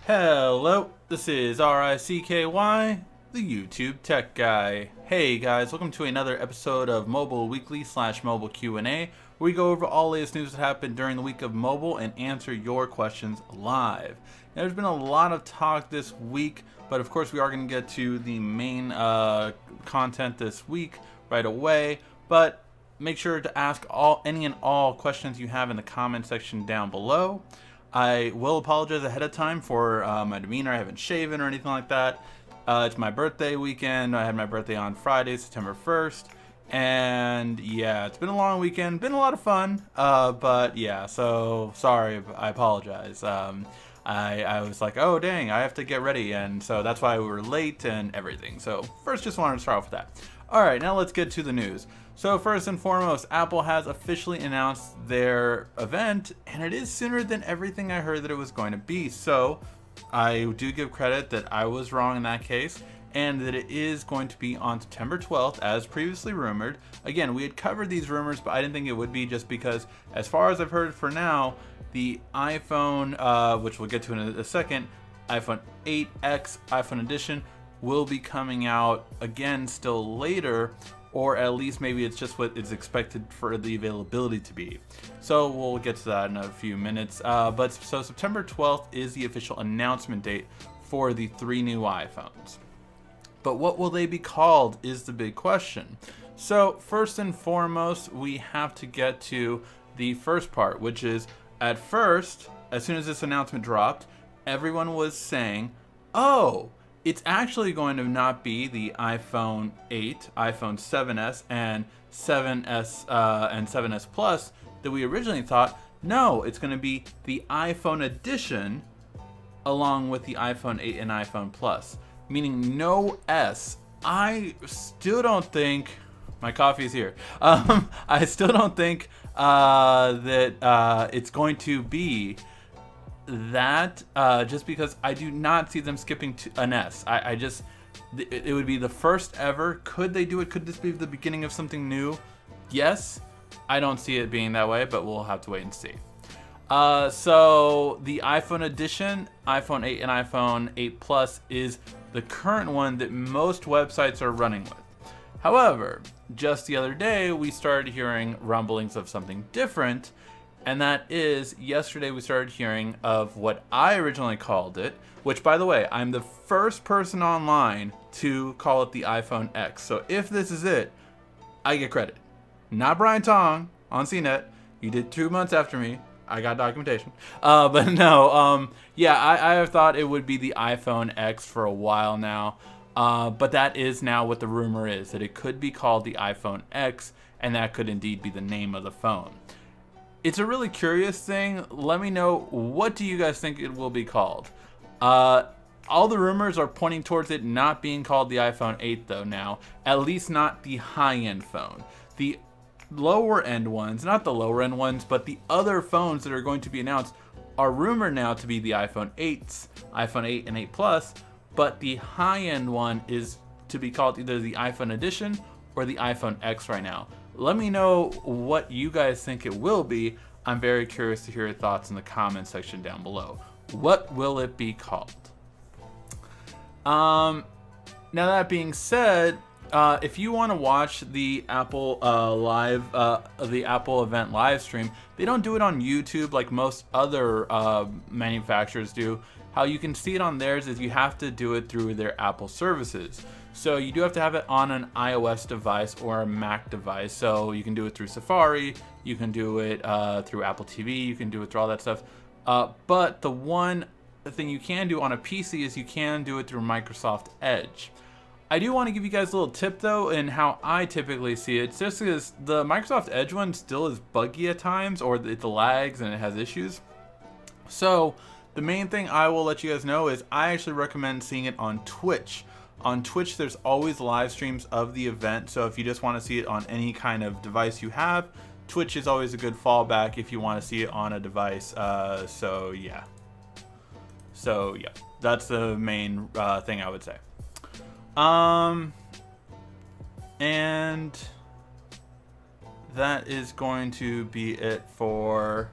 Hello, this is RICKY, the YouTube Tech Guy. Hey guys, welcome to another episode of Mobile Weekly / Mobile Q&A, where we go over all latest news that happened during the week of mobile and answer your questions live. Now, there's been a lot of talk this week, but of course we are going to get to the main content this week right away. But make sure to ask any and all questions you have in the comment section down below. I will apologize ahead of time for my demeanor. I haven't shaven or anything like that. It's my birthday weekend. I had my birthday on Friday, September 1st. And yeah, it's been a long weekend. Been a lot of fun. But yeah, so sorry. I apologize. I was like, oh dang, I have to get ready. And so that's why we were late and everything. So first, just wanted to start off with that. All right, now let's get to the news. So first and foremost, Apple has officially announced their event, and it is sooner than everything I heard that it was going to be. So I do give credit that I was wrong in that case, and that it is going to be on September 12th, as previously rumored. Again, we had covered these rumors, but I didn't think it would be, just because, as far as I've heard for now, the iPhone, which we'll get to in a second, iPhone 8X, iPhone Edition, will be coming out again still later, or at least maybe it's just what is expected for the availability to be. So we'll get to that in a few minutes. So September 12th is the official announcement date for the 3 new iPhones. But what will they be called is the big question. So first and foremost, we have to get to the first part, which is, at first, as soon as this announcement dropped, everyone was saying, oh, it's actually going to not be the iPhone 8, iPhone 7s, and 7s and 7s Plus that we originally thought. No, it's going to be the iPhone Edition along with the iPhone 8 and iPhone Plus, meaning no S. I still don't think, my coffee's here, I still don't think that it's going to be that, just because I do not see them skipping to an S. It would be the first ever. Could they do it? Could this be the beginning of something new? Yes. I don't see it being that way, but we'll have to wait and see. So the iPhone Edition, iPhone 8 and iPhone 8 Plus is the current one that most websites are running with. However, just the other day, we started hearing rumblings of something different. And that is, yesterday we started hearing of what I originally called it, which, by the way, I'm the first person online to call it the iPhone X. So if this is it, I get credit. Not Brian Tong on CNET. You did 2 months after me. I got documentation. But no, yeah, I have thought it would be the iPhone X for a while now. But that is now what the rumor is, that it could be called the iPhone X, and that could indeed be the name of the phone. It's a really curious thing. Let me know, what do you guys think it will be called? All the rumors are pointing towards it not being called the iPhone 8 though now. At least not the high-end phone. The lower end ones, not the lower end ones, but the other phones that are going to be announced are rumored now to be the iPhone 8s, iPhone 8 and 8 Plus, but the high-end one is to be called either the iPhone Edition or the iPhone X right now. Let me know what you guys think it will be. I'm very curious to hear your thoughts in the comment section down below. What will it be called? Now that being said, if you want to watch the Apple the Apple event live stream, they don't do it on YouTube like most other manufacturers do. How you can see it on theirs is you have to do it through their Apple services. So you do have to have it on an iOS device or a Mac device. So you can do it through Safari, you can do it through Apple TV, you can do it through all that stuff. But the one thing you can do on a PC is you can do it through Microsoft Edge. I do want to give you guys a little tip though in how I typically see it, just because the Microsoft Edge one still is buggy at times, or it lags and it has issues. So the main thing I will let you guys know is I actually recommend seeing it on Twitch. On Twitch, there's always live streams of the event, so if you just want to see it on any kind of device you have, Twitch is always a good fallback if you want to see it on a device. So yeah, that's the main thing I would say. And that is going to be it for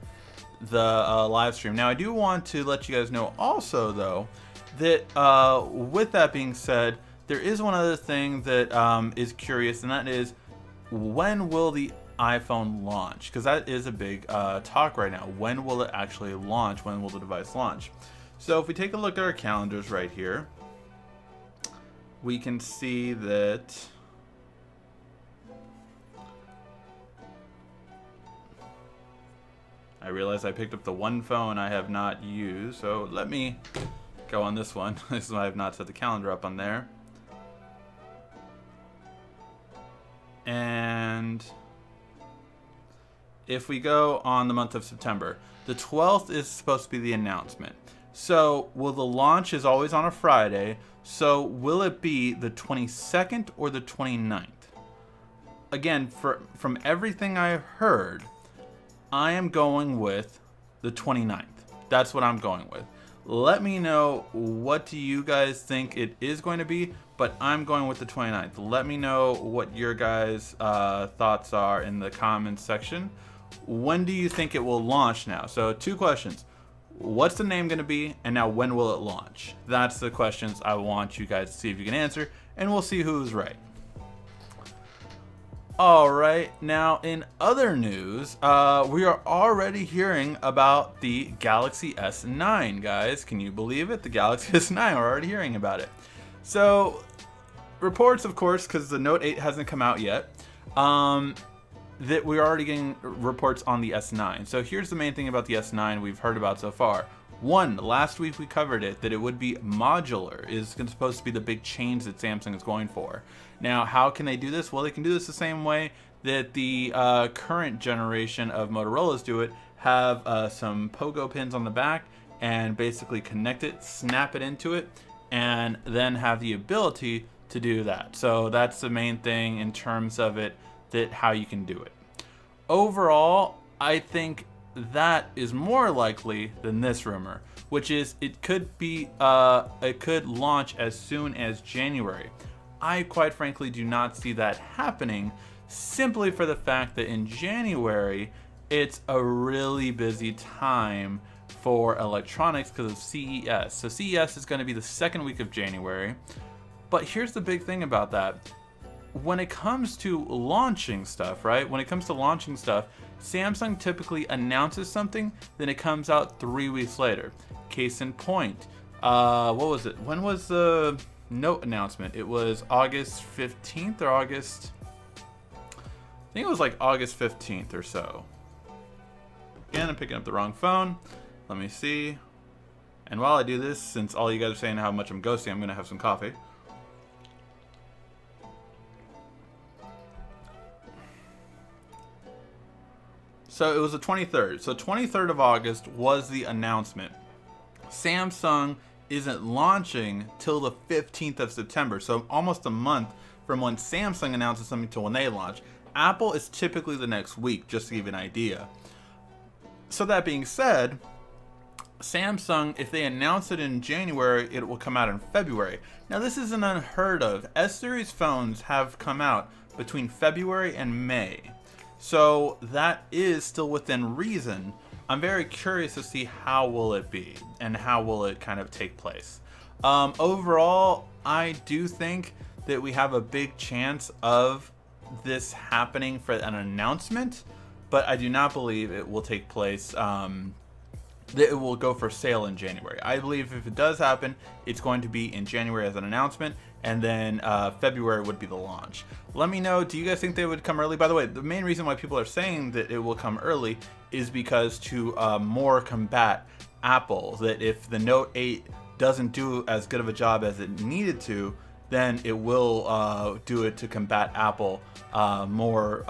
the live stream. Now, I do want to let you guys know also, though, that with that being said, there is one other thing that is curious, and that is, when will the iPhone launch? Because that is a big talk right now. When will it actually launch? When will the device launch? So if we take a look at our calendars right here, we can see that I realize I picked up the one phone I have not used, so let me go on this one. This is why I have not set the calendar up on there. And if we go on the month of September, the 12th is supposed to be the announcement. So will the launch is always on a Friday, so will it be the 22nd or the 29th? Again, from everything I've heard, I am going with the 29th. That's what I'm going with. Let me know, what do you guys think it is going to be, but I'm going with the 29th. Let me know what your guys' thoughts are in the comments section. When do you think it will launch now? So 2 questions. What's the name going to be? And now when will it launch? That's the questions I want you guys to see if you can answer, and we'll see who's right. Alright, now in other news, we are already hearing about the Galaxy S9, guys. Can you believe it? The Galaxy S9, we're already hearing about it. So, reports, of course, because the Note 8 hasn't come out yet, that we're already getting reports on the S9. So here's the main thing about the S9 we've heard about so far. One, last week we covered it, that it would be modular, is supposed to be the big change that Samsung is going for. Now, how can they do this? Well, they can do this the same way that the current generation of Motorola's do it, have some pogo pins on the back, and basically connect it, snap it into it, and then have the ability to do that. So that's the main thing in terms of it, that how you can do it. Overall, I think that is more likely than this rumor, which is it could be it could launch as soon as January. I quite frankly do not see that happening, simply for the fact that in January it's a really busy time for electronics because of CES. So CES is going to be the 2nd week of January. But here's the big thing about that. When it comes to launching stuff, right? When it comes to launching stuff, Samsung typically announces something, then it comes out 3 weeks later. Case in point, what was it? When was the Note announcement? It was August 15th or August? I think it was like August 15th or so. Again, I'm picking up the wrong phone. Let me see. And while I do this, since all you guys are saying how much I'm ghosting, I'm gonna have some coffee. So it was the 23rd. So 23rd of August was the announcement. Samsung isn't launching till the 15th of September. So almost a month from when Samsung announces something to when they launch. Apple is typically the next week, just to give you an idea. So that being said, Samsung, if they announce it in January, it will come out in February. Now this isn't unheard of. S-series phones have come out between February and May. So that is still within reason. I'm very curious to see how will it be and how will it kind of take place. Overall, I do think that we have a big chance of this happening for an announcement, but I do not believe it will take place, that it will go for sale in January. I believe if it does happen, it's going to be in January as an announcement, and then February would be the launch. Let me know, do you guys think they would come early? By the way, the main reason why people are saying that it will come early is because to more combat Apple, that if the Note 8 doesn't do as good of a job as it needed to, then it will do it to combat Apple more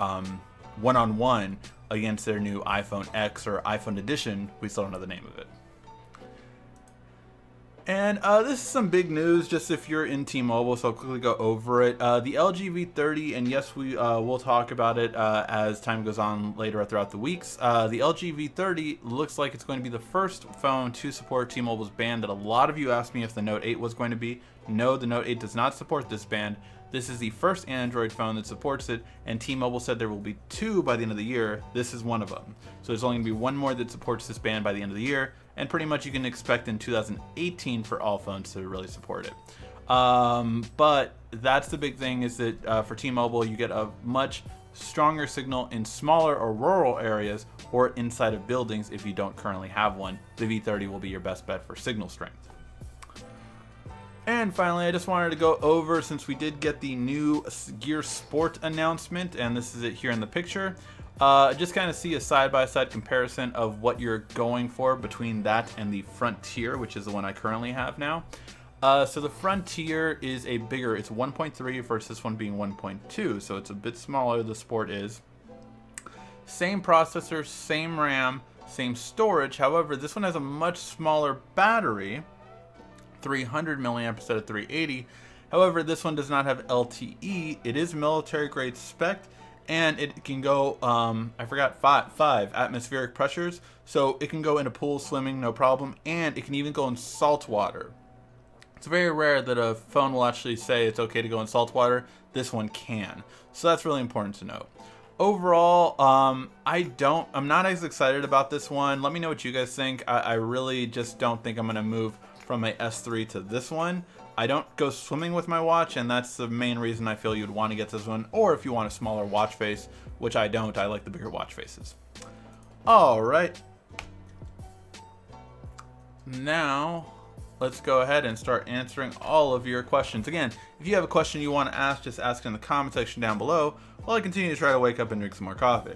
one-on-one against their new iPhone X or iPhone Edition. We still don't know the name of it. And this is some big news, just if you're in T-Mobile, so I'll quickly go over it. The LG V30, and yes, we'll talk about it as time goes on later throughout the weeks. The LG V30 looks like it's going to be the first phone to support T-Mobile's band that a lot of you asked me if the Note 8 was going to be. No, the Note 8 does not support this band. This is the first Android phone that supports it, and T-Mobile said there will be 2 by the end of the year. This is one of them. So there's only going to be 1 more that supports this band by the end of the year, and pretty much you can expect in 2018 for all phones to really support it. But that's the big thing, is that for T-Mobile you get a much stronger signal in smaller or rural areas or inside of buildings if you don't currently have one. The V30 will be your best bet for signal strength. And finally, I just wanted to go over, since we did get the new Gear Sport announcement, and this is it here in the picture, just kind of see a side-by-side comparison of what you're going for between that and the Frontier, which is the one I currently have now. So the Frontier is a bigger, it's 1.3 versus this one being 1.2, so it's a bit smaller, the Sport is. Same processor, same RAM, same storage, however, this one has a much smaller battery, 300 milliamp instead of 380. However, this one does not have LTE. It is military grade spec, and it can go, I forgot, five atmospheric pressures. So it can go into pools, swimming, no problem. And it can even go in salt water. It's very rare that a phone will actually say it's okay to go in salt water. This one can. So that's really important to note. Overall, I'm not as excited about this one. Let me know what you guys think. I really just don't think I'm going to move from my S3 to this one. I don't go swimming with my watch, and that's the main reason I feel you'd want to get this one, or if you want a smaller watch face, which I don't. I like the bigger watch faces. Alright. Now, let's go ahead and start answering all of your questions. Again, if you have a question you want to ask, just ask in the comment section down below, while I continue to try to wake up and drink some more coffee.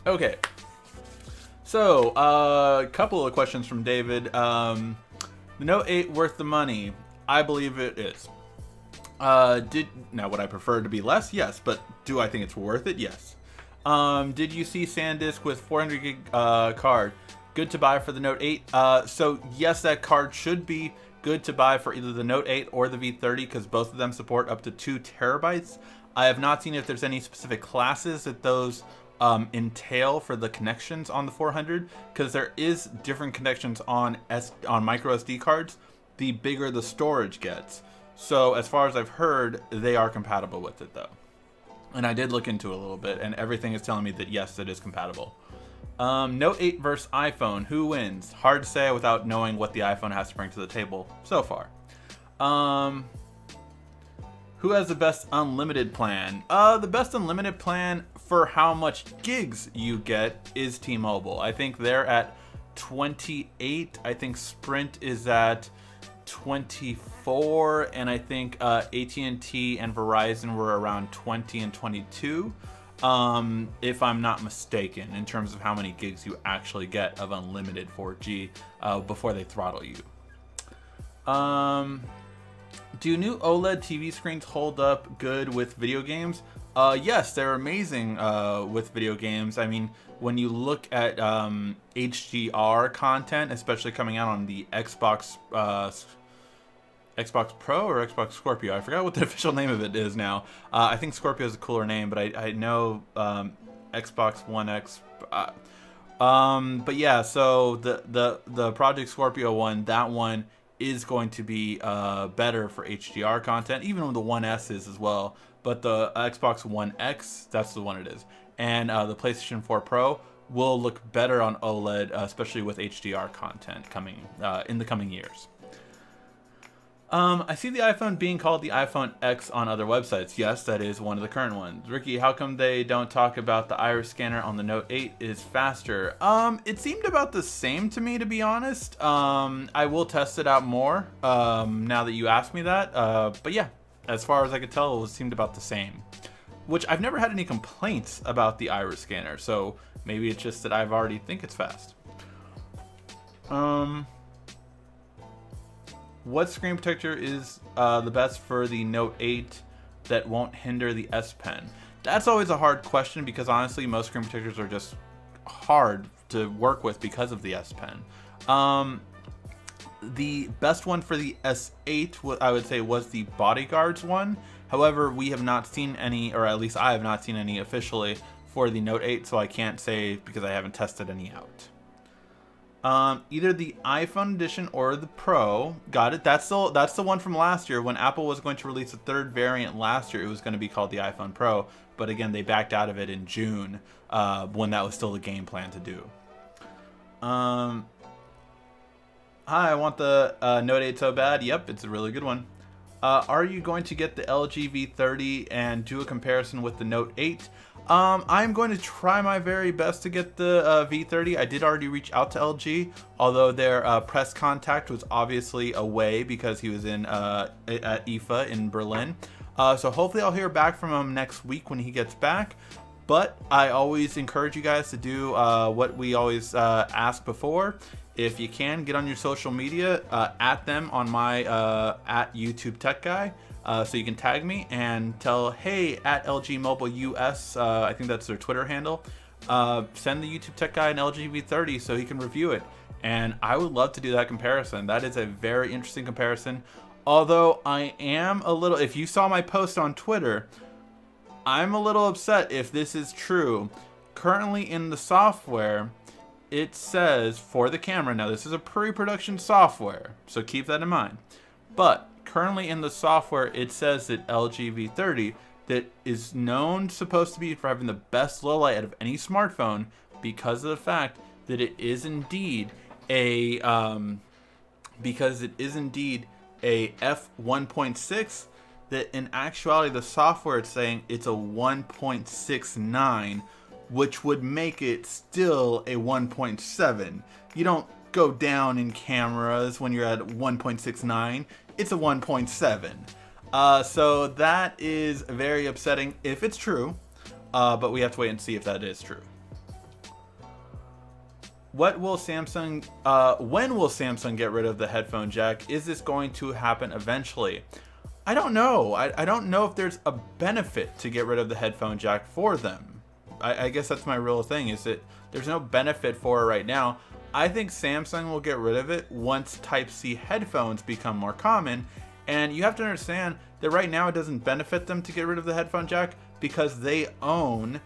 Okay. So, a couple of questions from David. The Note 8 worth the money? I believe it is. Now, would I prefer it to be less? Yes, but do I think it's worth it? Yes. Did you see SanDisk with 400 gig card? Good to buy for the Note 8. So yes, that card should be good to buy for either the Note 8 or the V30, because both of them support up to 2 terabytes. I have not seen if there's any specific classes that those entail for the connections on the 400, because there is different connections on micro SD cards the bigger the storage gets. So as far as I've heard, they are compatible with it though, and I did look into it a little bit, and everything is telling me that yes, it is compatible. Note 8 versus iPhone, who wins? Hard to say without knowing what the iPhone has to bring to the table so far. Who has the best unlimited plan? The best unlimited plan for how much gigs you get is T-Mobile. I think they're at 28. I think Sprint is at 24, and I think AT&T and Verizon were around 20 and 22, if I'm not mistaken, in terms of how many gigs you actually get of unlimited 4G before they throttle you. Do new OLED TV screens hold up good with video games? Yes, they're amazing with video games. I mean, when you look at HDR content, especially coming out on the Xbox Pro or Xbox Scorpio, I forgot what the official name of it is now. I think Scorpio is a cooler name, but I know Xbox One X. But yeah, so the Project Scorpio one, that one is going to be better for HDR content, even with the One S is as well. But the Xbox One X, that's the one it is. And the PlayStation 4 Pro will look better on OLED, especially with HDR content coming in the coming years. I see the iPhone being called the iPhone X on other websites. Yes, that is one of the current ones. Ricky, how come they don't talk about the iris scanner on the Note 8 is faster? It seemed about the same to me, to be honest. I will test it out more now that you asked me that. But yeah, as far as I could tell, it seemed about the same. Which I've never had any complaints about the iris scanner, so maybe it's just that I've already think it's fast. What screen protector is the best for the Note 8 that won't hinder the S Pen? That's always a hard question, because honestly most screen protectors are just hard to work with because of the S Pen. The best one for the S8, I would say, was the Bodyguards one. However, we have not seen any, or at least I have not seen any officially for the Note 8, so I can't say because I haven't tested any out. Either the iPhone edition or the Pro. Got it. That's the one from last year when Apple was going to release a third variant last year. It was going to be called the iPhone Pro, but again, they backed out of it in June when that was still the game plan to do. Hi, I want the Note 8 so bad. Yep, it's a really good one. Are you going to get the LG V30 and do a comparison with the Note 8? I'm going to try my very best to get the V30. I did already reach out to LG, although their press contact was obviously away because he was in at IFA in Berlin. So hopefully I'll hear back from him next week when he gets back. But I always encourage you guys to do what we always ask before. If you can, get on your social media, at them on my at YouTube Tech Guy. So you can tag me and tell, hey, at LG Mobile US, I think that's their Twitter handle, send the YouTube Tech Guy an LG V30 so he can review it. And I would love to do that comparison. That is a very interesting comparison. Although I am a little, if you saw my post on Twitter, I'm a little upset if this is true. Currently in the software, it says for the camera, now this is a pre-production software, so keep that in mind. But currently in the software, it says that LG V30, that is known supposed to be for having the best low light out of any smartphone because of the fact that it is indeed a f1.6, that in actuality the software is saying it's a 1.69, which would make it still a 1.7. You don't go down in cameras when you're at 1.69. It's a 1.7. So that is very upsetting if it's true, but we have to wait and see if that is true. What will Samsung, when will Samsung get rid of the headphone jack? Is this going to happen eventually? I don't know. I don't know if there's a benefit to get rid of the headphone jack for them. I guess that's my real thing, is that there's no benefit for it right now. I think Samsung will get rid of it once Type-C headphones become more common. And you have to understand that right now it doesn't benefit them to get rid of the headphone jack because they own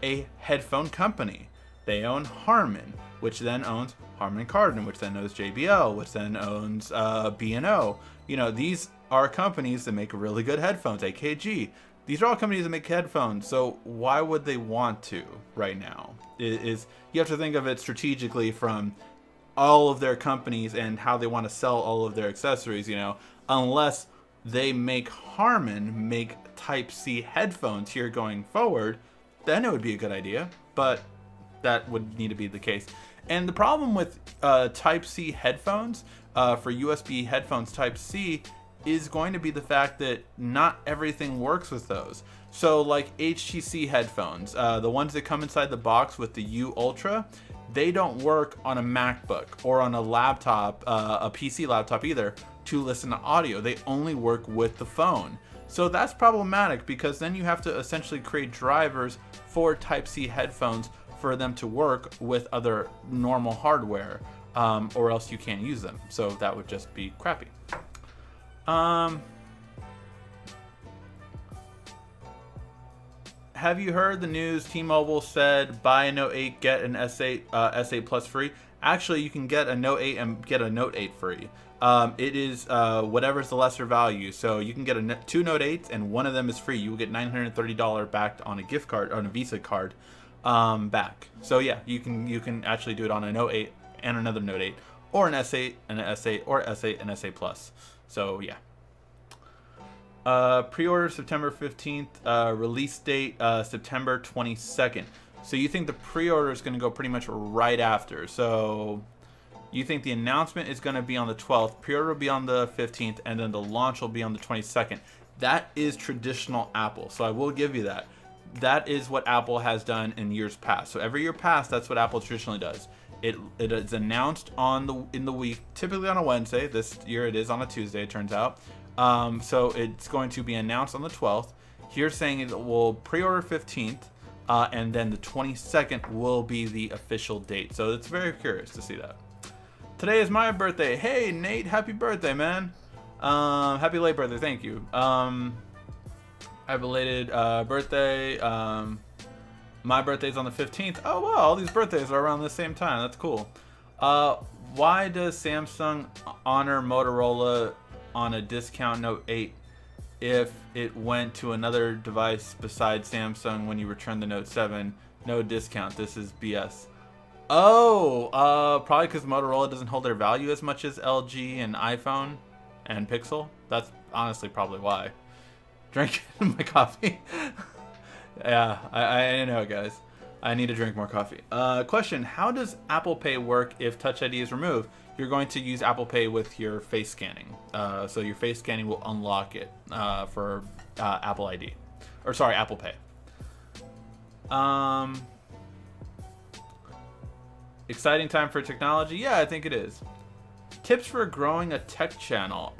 a headphone company. They own Harman, which then owns Harman Kardon, which then owns JBL, which then owns B&O. You know, these are companies that make really good headphones, AKG. These are all companies that make headphones, so why would they want to right now? You have to think of it strategically from all of their companies and how they want to sell all of their accessories, you know, unless they make Harman make Type-C headphones here going forward, then it would be a good idea, but that would need to be the case. And the problem with Type-C headphones, for USB headphones Type-C, is going to be the fact that not everything works with those. So like HTC headphones, the ones that come inside the box with the U Ultra, they don't work on a MacBook or on a laptop, a PC laptop either, to listen to audio. They only work with the phone. So that's problematic because then you have to essentially create drivers for Type-C headphones for them to work with other normal hardware, or else you can't use them. So that would just be crappy. Have you heard the news? T-Mobile said buy a Note 8, get an S8, S8 Plus free. Actually, you can get a Note 8 and get a Note 8 free. It is whatever's the lesser value. So you can get two Note 8s and one of them is free. You will get $930 back on a gift card, on a Visa card, back. So yeah, you can actually do it on a Note 8 and another Note 8, or an S8 and an S8, or S8 and S8 Plus. So yeah. Pre-order September 15th, release date September 22nd. So you think the pre-order is going to go pretty much right after. So you think the announcement is going to be on the 12th, pre-order will be on the 15th, and then the launch will be on the 22nd. That is traditional Apple, so I will give you that. That is what Apple has done in years past. So every year past, that's what Apple traditionally does. It is announced in the week, typically on a Wednesday. This year it is on a Tuesday, it turns out. So it's going to be announced on the 12th. Here saying it will pre-order 15th. and then the 22nd will be the official date. So it's very curious to see that. Today is my birthday. Hey Nate, happy birthday, man. Happy late birthday, thank you. Happy belated birthday. My birthday's on the 15th. Oh wow, all these birthdays are around the same time. That's cool. Why does Samsung honor Motorola on a discount Note 8 if it went to another device besides Samsung when you return the Note 7? No discount. This is BS. Oh, probably because Motorola doesn't hold their value as much as LG and iPhone and Pixel. That's honestly probably why. Drink my coffee. Yeah, I know, guys. I need to drink more coffee. Question, how does Apple Pay work if Touch ID is removed? You're going to use Apple Pay with your face scanning. So your face scanning will unlock it for Apple ID. Or sorry, Apple Pay. Exciting time for technology? Yeah, I think it is. Tips for growing a tech channel.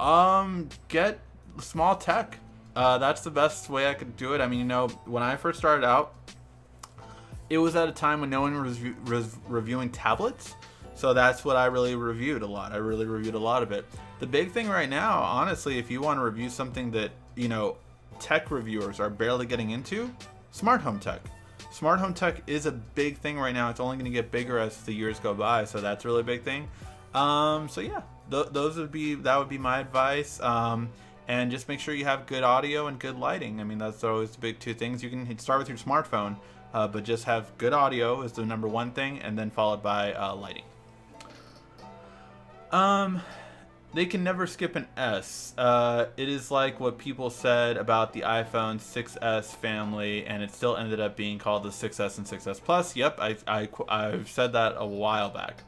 Get small tech. That's the best way I could do it. I mean, you know, when I first started out, it was at a time when no one was reviewing tablets. So that's what I really reviewed a lot. I really reviewed a lot of it. The big thing right now, honestly, if you want to review something that, you know, tech reviewers are barely getting into, smart home tech. Smart home tech is a big thing right now. It's only going to get bigger as the years go by. So that's a really big thing. So yeah, that would be my advice. And just make sure you have good audio and good lighting. I mean, that's always the big two things. You can start with your smartphone, but just have good audio is the #1 thing, and then followed by lighting. They can never skip an S. It is like what people said about the iPhone 6S family, and it still ended up being called the 6S and 6S Plus. Yep, I've said that a while back.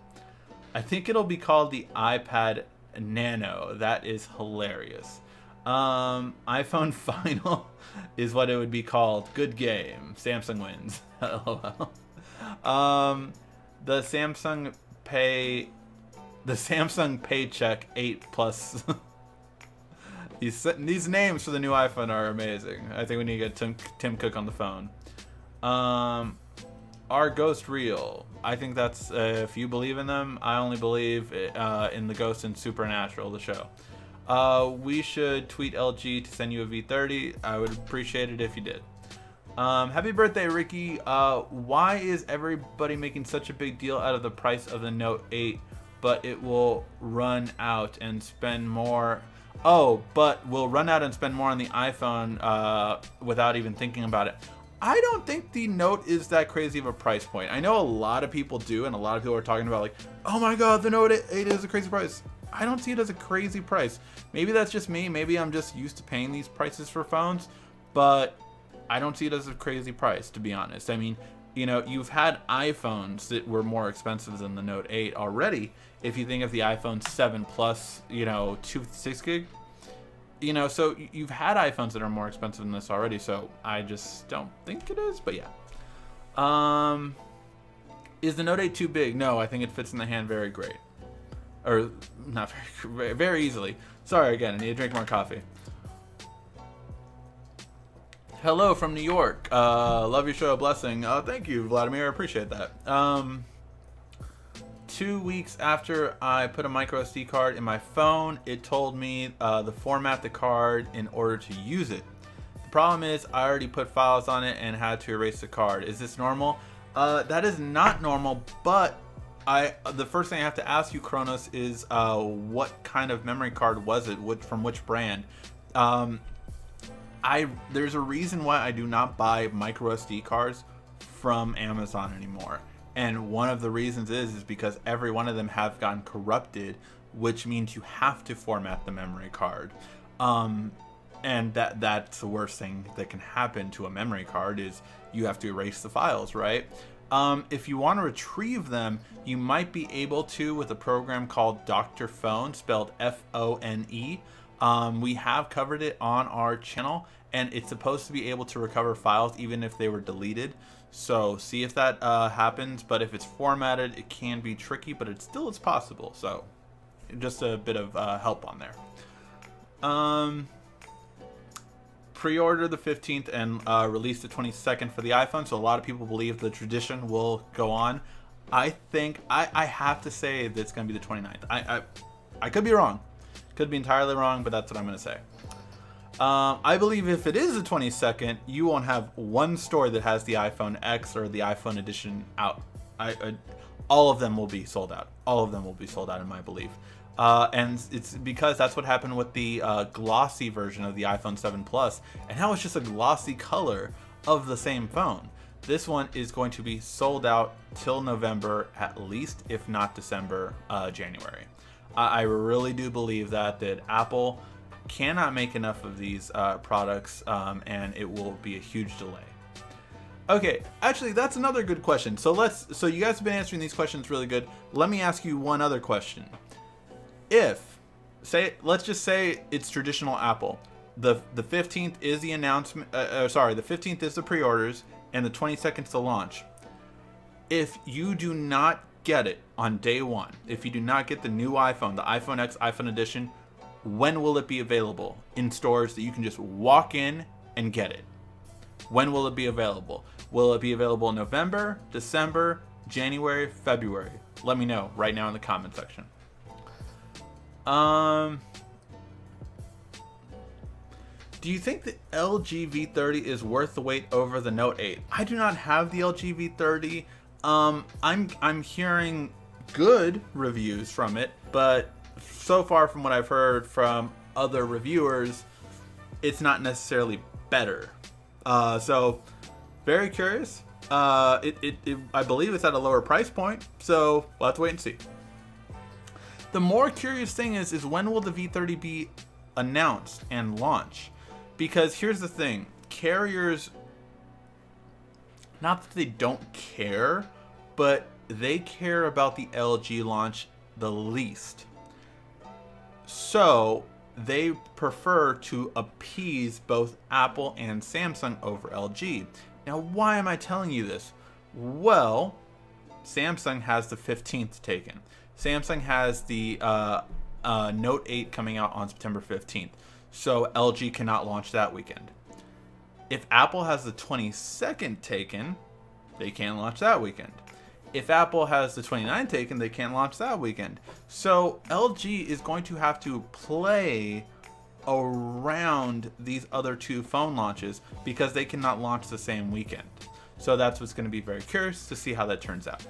I think it'll be called the iPad Nano. That is hilarious. iPhone Final is what it would be called. Good game. Samsung wins. LOL. The Samsung Paycheck 8 Plus. These names for the new iPhone are amazing. I think we need to get Tim Cook on the phone. Are ghosts real? I think that's if you believe in them. I only believe in the ghosts in Supernatural, the show. We should tweet LG to send you a V30. I would appreciate it if you did. Happy birthday, Ricky. Why is everybody making such a big deal out of the price of the Note 8, but it will run out and spend more? Oh, but we'll run out and spend more on the iPhone without even thinking about it. I don't think the Note is that crazy of a price point. I know a lot of people do, and a lot of people are talking about like, oh my god, the Note 8 is a crazy price. I don't see it as a crazy price. Maybe that's just me. Maybe I'm just used to paying these prices for phones, but I don't see it as a crazy price, to be honest. I mean, you know, you've had iPhones that were more expensive than the Note 8 already. If you think of the iPhone 7 Plus, you know, 6 gig, you know, so you've had iPhones that are more expensive than this already. So I just don't think it is, but yeah. Is the Note 8 too big? No, I think it fits in the hand very great. Or not very, very easily. Sorry again, I need to drink more coffee. Hello from New York. Love your show, blessing. Thank you, Vladimir, I appreciate that. 2 weeks after I put a micro SD card in my phone, it told me to format the card in order to use it. The problem is I already put files on it and had to erase the card. Is this normal? That is not normal, but the first thing I have to ask you, Kronos, is what kind of memory card was it? From which brand? There's a reason why I do not buy micro SD cards from Amazon anymore. And one of the reasons is because every one of them have gotten corrupted, which means you have to format the memory card. And that's the worst thing that can happen to a memory card is you have to erase the files, right? If you want to retrieve them, you might be able to with a program called Dr. Phone, spelled F-O-N-E. We have covered it on our channel, and it's supposed to be able to recover files even if they were deleted. So see if that happens, but if it's formatted, it can be tricky, but it still is possible. So just a bit of help on there. pre-order the 15th and release the 22nd for the iPhone, so a lot of people believe the tradition will go on. I think I have to say that it's going to be the 29th. I could be wrong. Could be entirely wrong, but that's what I'm going to say. I believe if it is the 22nd, you won't have one store that has the iPhone X or the iPhone edition out. All of them will be sold out. All of them will be sold out in my belief. And it's because that's what happened with the glossy version of the iPhone 7 Plus, and now it's just a glossy color of the same phone. This one is going to be sold out till November at least, if not December, January. I really do believe that Apple cannot make enough of these products, and it will be a huge delay. Okay, actually, that's another good question. So you guys have been answering these questions really good. Let me ask you one other question. Let's just say it's traditional Apple. The 15th is the announcement. The 15th is the pre-orders, and the 22nd is the launch. If you do not get it on day one, if you do not get the new iPhone, the iPhone X, iPhone Edition, when will it be available in stores that you can just walk in and get it? When will it be available? Will it be available in November, December, January, February? Let me know right now in the comment section. Do you think the LG V30 is worth the wait over the Note 8? I do not have the LG V30. I'm hearing good reviews from it, but so far from what I've heard from other reviewers, it's not necessarily better. So very curious. I believe it's at a lower price point, so we'll have to wait and see. The more curious thing is when will the V30 be announced and launch? Because here's the thing, carriers, not that they don't care, but they care about the LG launch the least. So they prefer to appease both Apple and Samsung over LG. Now, why am I telling you this? Well, Samsung has the 15th taken. Samsung has the Note 8 coming out on September 15th. So LG cannot launch that weekend. If Apple has the 22nd taken, they can't launch that weekend. If Apple has the 29th taken, they can't launch that weekend. So LG is going to have to play around these other two phone launches because they cannot launch the same weekend. So that's what's going to be very curious to see how that turns out.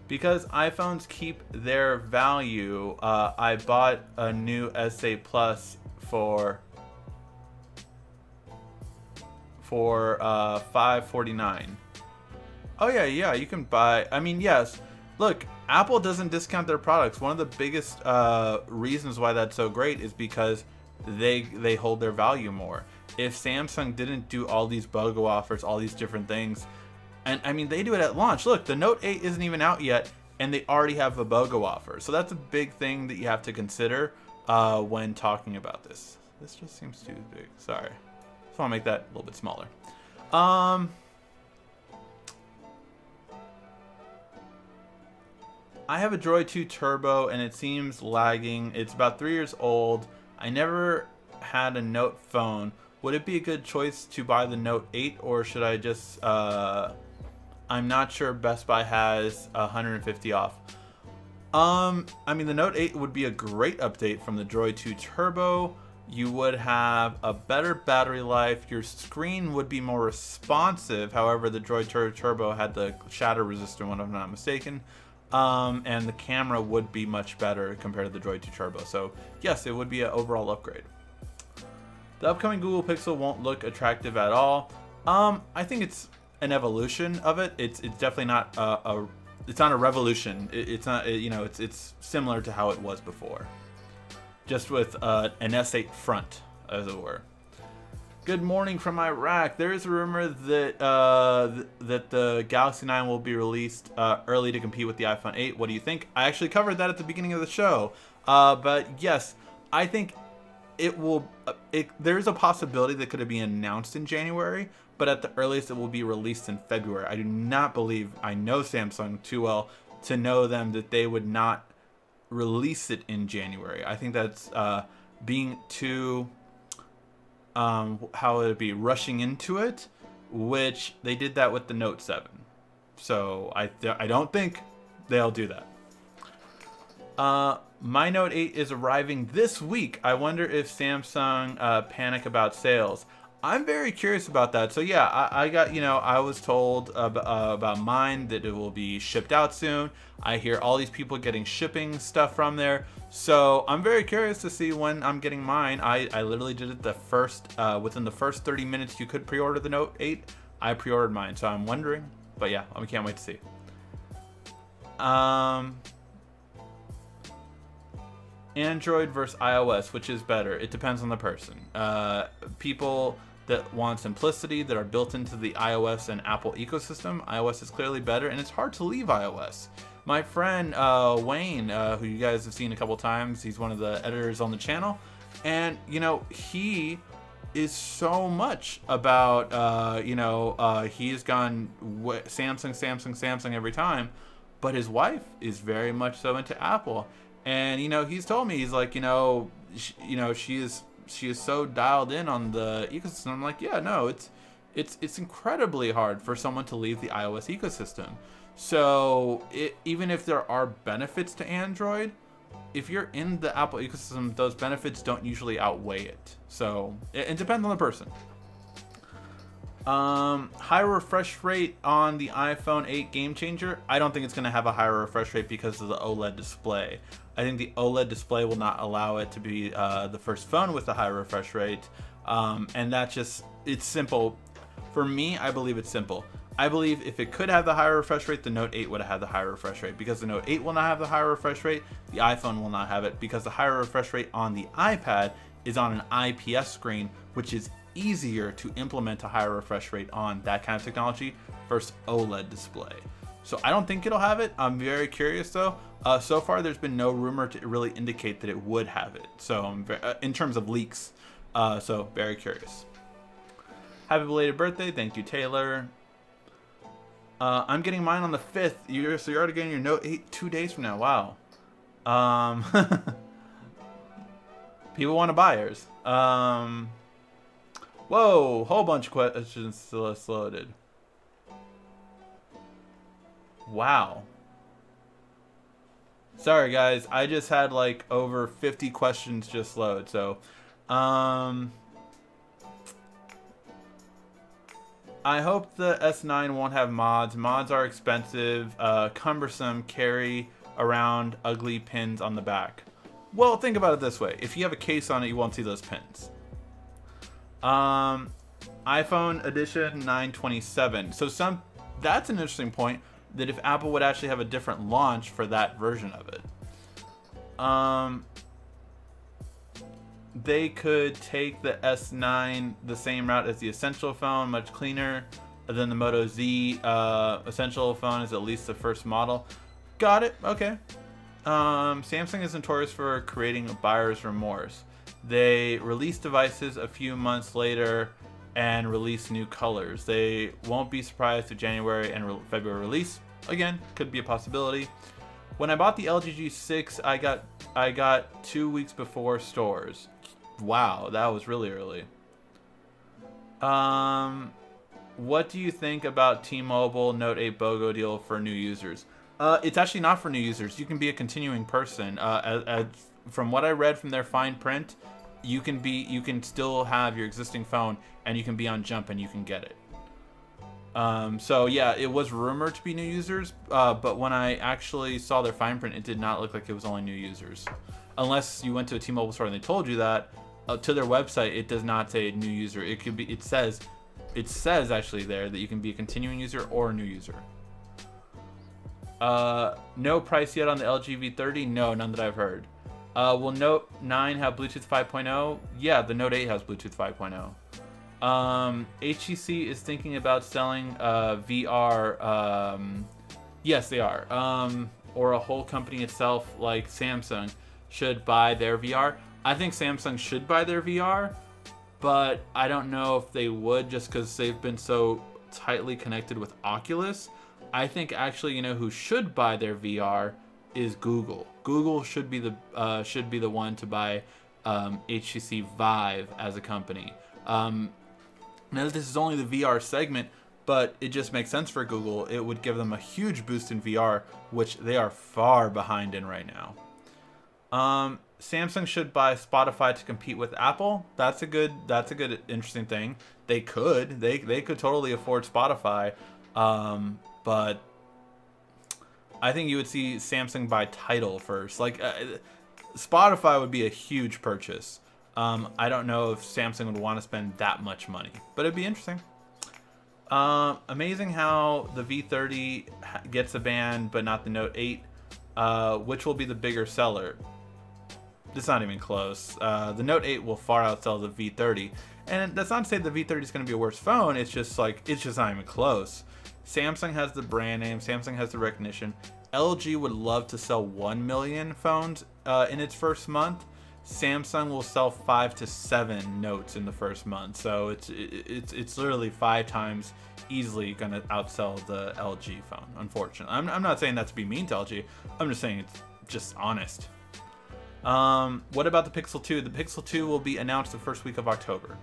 Because iPhones keep their value, I bought a new S8 Plus for $549. Oh yeah, you can buy. I mean, yes. Look, Apple doesn't discount their products. One of the biggest reasons why that's so great is because they hold their value more. If Samsung didn't do all these BOGO offers, all these different things, and I mean they do it at launch. Look, the Note 8 isn't even out yet, and they already have a BOGO offer. So that's a big thing that you have to consider when talking about this. This just seems too big. Sorry. Just want to make that a little bit smaller. I have a Droid 2 Turbo and it seems lagging. It's about 3 years old. I never had a Note phone. Would it be a good choice to buy the Note 8 or should I just... I'm not sure Best Buy has 150 off. I mean, the Note 8 would be a great update from the Droid 2 Turbo. You would have a better battery life. Your screen would be more responsive. However, the Droid 2 Turbo had the shatter resistor one, if I'm not mistaken. And the camera would be much better compared to the Droid 2 Turbo. So yes, it would be an overall upgrade. The upcoming Google Pixel won't look attractive at all. I think it's an evolution of it. It's definitely not it's not a revolution. It's not, you know, it's similar to how it was before, just with an S8 front, as it were. Good morning from Iraq. There is a rumor that that the Galaxy 9 will be released early to compete with the iPhone 8. What do you think? I actually covered that at the beginning of the show. But yes, I think it will. There's a possibility that could be announced in January, but at the earliest it will be released in February. I do not believe, I know Samsung too well to know them, that they would not release it in January. I think that's being too, how would it be, rushing into it, which they did that with the Note 7. So I don't think they'll do that. My Note 8 is arriving this week. I wonder if Samsung panic about sales. I'm very curious about that. So yeah, I got, I was told about mine that it will be shipped out soon. I hear all these people getting shipping stuff from there. So I'm very curious to see when I'm getting mine. I literally did it within the first 30 minutes you could pre-order the Note 8. I pre-ordered mine, so I'm wondering. But yeah, I can't wait to see. Android versus iOS, which is better? It depends on the person. People that want simplicity, that are built into the iOS and Apple ecosystem, iOS is clearly better, and it's hard to leave iOS. My friend Wayne, who you guys have seen a couple times, he's one of the editors on the channel, and he is so much about he has gone Samsung every time, but his wife is very much so into Apple. And he's told me, he's like, she is so dialed in on the ecosystem. I'm like, yeah, no, it's incredibly hard for someone to leave the iOS ecosystem. So even if there are benefits to Android, if you're in the Apple ecosystem, those benefits don't usually outweigh it. So it depends on the person. High refresh rate on the iPhone 8 game changer. I don't think it's going to have a higher refresh rate because of the OLED display. I think the OLED display will not allow it to be the first phone with a high refresh rate. And it's simple. For me, I believe it's simple. I believe if it could have the higher refresh rate, the Note 8 would have the higher refresh rate. Because the Note 8 will not have the higher refresh rate, the iPhone will not have it. Because the higher refresh rate on the iPad is on an IPS screen, which is easier to implement a higher refresh rate on that kind of technology versus OLED display. So I don't think it'll have it. I'm very curious though. So far there's been no rumor to really indicate that it would have it. So I'm in terms of leaks, so very curious. Happy belated birthday. Thank you, Taylor. I'm getting mine on the 5th. So you're already getting your Note 8 2 days from now. Wow. People want to buy yours. Whoa, whole bunch of questions still loaded. Wow. Sorry guys, I just had like over 50 questions just load. So, I hope the S9 won't have mods. Mods are expensive, cumbersome, carry around ugly pins on the back. Well, think about it this way. If you have a case on it, you won't see those pins. iPhone edition 927. So that's an interesting point, that if Apple would actually have a different launch for that version of it. They could take the S9 the same route as the Essential phone, much cleaner than the Moto Z. Essential phone is at least the first model. Got it. Okay. Samsung is notorious for creating a buyer's remorse. They release devices a few months later and release new colors. They won't be surprised if January and February release. Again, could be a possibility. When I bought the LG G6, I got 2 weeks before stores. Wow, that was really early. What do you think about T-Mobile Note 8 BOGO deal for new users? It's actually not for new users. You can be a continuing person. From what I read from their fine print, you can still have your existing phone and you can be on Jump and you can get it. So yeah, it was rumored to be new users, but when I actually saw their fine print, it did not look like it was only new users. Unless you went to a T-Mobile store and they told you that, to their website it does not say new user. It could be, it says actually there that you can be a continuing user or a new user. No price yet on the LG V30? No, none that I've heard. Will Note 9 have Bluetooth 5.0? Yeah, the Note 8 has Bluetooth 5.0. HTC is thinking about selling VR. Yes, they are. Or a whole company itself, like Samsung, should buy their VR. I think Samsung should buy their VR, but I don't know if they would, just because they've been so tightly connected with Oculus. I think actually, you know who should buy their VR? is Google. Google should be the one to buy HTC Vive as a company. Now this is only the VR segment, but it just makes sense for Google. It would give them a huge boost in VR, which they are far behind in right now. Samsung should buy Spotify to compete with Apple. That's a good interesting thing. They could totally afford Spotify, but I think you would see Samsung buy Tidal first. Like Spotify would be a huge purchase. I don't know if Samsung would want to spend that much money, but it'd be interesting. Amazing how the V30 gets a ban, but not the Note 8. Which will be the bigger seller? It's not even close. The Note 8 will far outsell the V30, and that's not to say the V30 is going to be a worse phone. It's just like it's just not even close. Samsung has the brand name. Samsung has the recognition. LG would love to sell 1 million phones in its first month. Samsung will sell 5 to 7 Notes in the first month, so it's literally 5 times easily going to outsell the LG phone. Unfortunately, I'm not saying that to be mean to LG. I'm just saying it's just honest. What about the Pixel 2? The Pixel 2 will be announced the first week of October.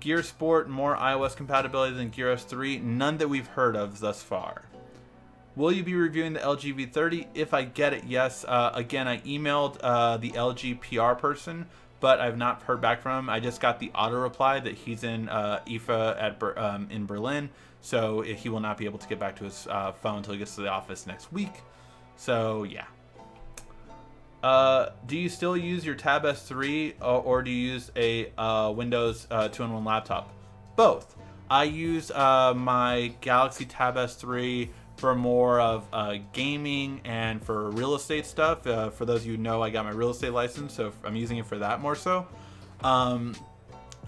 Gear Sport, more iOS compatibility than Gear S3. None that we've heard of thus far. Will you be reviewing the LG V30? If I get it, yes. Again, I emailed the LG PR person, but I've not heard back from him. I just got the auto reply that he's in IFA in Berlin, so he will not be able to get back to his phone until he gets to the office next week. So yeah. Do you still use your Tab S3 or do you use a Windows 2-in-1 laptop? Both. I use my Galaxy Tab S3 for more of gaming and for real estate stuff. For those of you who know, I got my real estate license, so I'm using it for that more so. And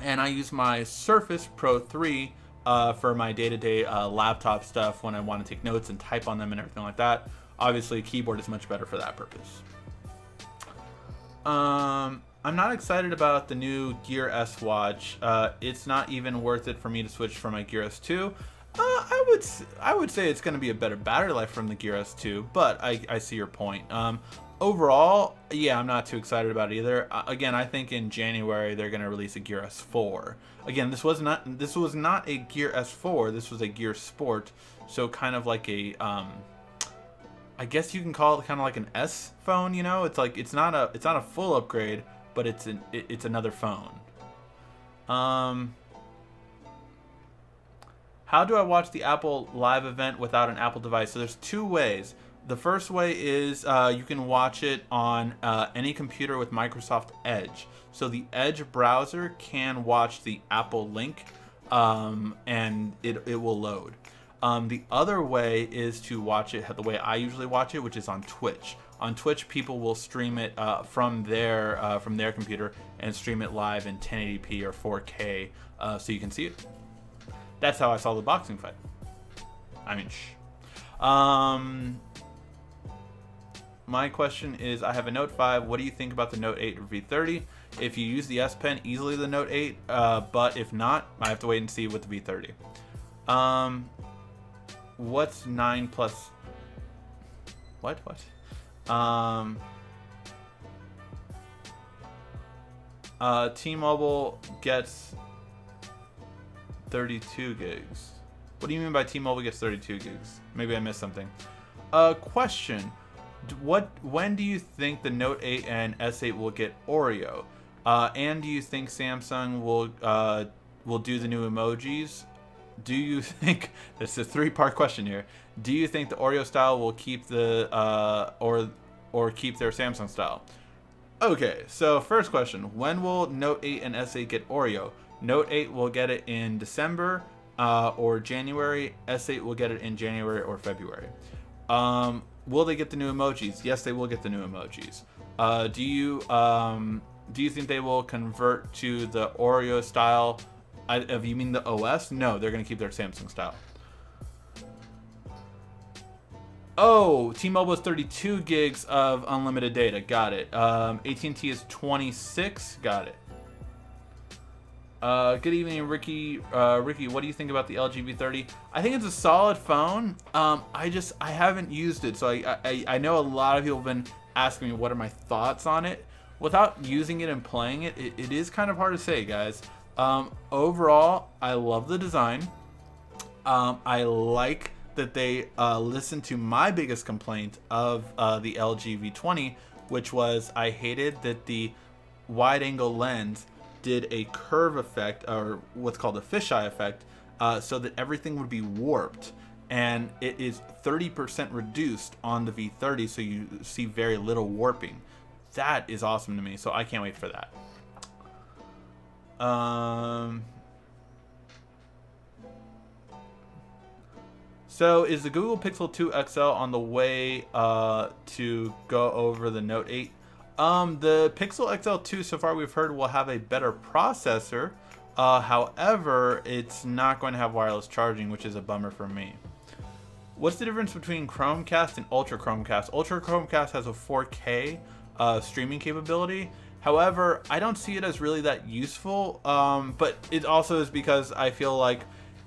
I use my Surface Pro 3 for my day-to-day laptop stuff when I want to take notes and type on them and everything like that. Obviously, a keyboard is much better for that purpose. I'm not excited about the new Gear S watch. It's not even worth it for me to switch from my Gear S2. I would say it's going to be a better battery life from the Gear S2, but I see your point. Overall, yeah, I'm not too excited about it either. Again, I think in January they're going to release a Gear S4. Again, this was not a Gear S4. This was a Gear Sport, so kind of like a I guess you can call it kind of like an S phone. You know, it's like it's not a full upgrade, but it's another phone. How do I watch the Apple Live event without an Apple device? So there's two ways. The first way is you can watch it on any computer with Microsoft Edge. So the Edge browser can watch the Apple link, and it will load. The other way is to watch it the way I usually watch it, which is on Twitch. On Twitch, people will stream it from their computer and stream it live in 1080p or 4K, so you can see it. That's how I saw the boxing fight. I mean, my question is, I have a Note 5. What do you think about the Note 8 or V30? If you use the S Pen, easily the Note 8. But if not, I have to wait and see with the V30. What's 9 plus? What? T-Mobile gets 32 gigs. What do you mean by T-Mobile gets 32 gigs? Maybe I missed something. Question. When do you think the Note 8 and S8 will get Oreo? And do you think Samsung will do the new emojis? Do you think, this is a three-part question here. Do you think the Oreo style will keep the or keep their Samsung style? Okay, so first question, when will Note 8 and S8 get Oreo? Note 8 will get it in December or January. S8 will get it in January or February. Will they get the new emojis? Yes, they will get the new emojis. Do you think they will convert to the Oreo style? If you mean the OS? No, they're going to keep their Samsung style. Oh, T-Mobile is 32 gigs of unlimited data. Got it. AT&T is 26. Got it. Good evening, Ricky. Ricky, what do you think about the LG V30? I think it's a solid phone. I haven't used it, so I know a lot of people have been asking me what are my thoughts on it. Without using it and playing it, it is kind of hard to say, guys. Overall, I love the design. I like that they listened to my biggest complaint of the LG V20, which was I hated that the wide-angle lens did a curve effect, or what's called a fisheye effect, so that everything would be warped. And it is 30% reduced on the V30, so you see very little warping. That is awesome to me, so I can't wait for that. So is the Google Pixel 2 XL on the way to go over the Note 8? The Pixel XL2 so far we've heard will have a better processor. However, it's not going to have wireless charging, which is a bummer for me. What's the difference between Chromecast and Ultra Chromecast? Ultra Chromecast has a 4K streaming capability. However, I don't see it as really that useful, but it also is because I feel like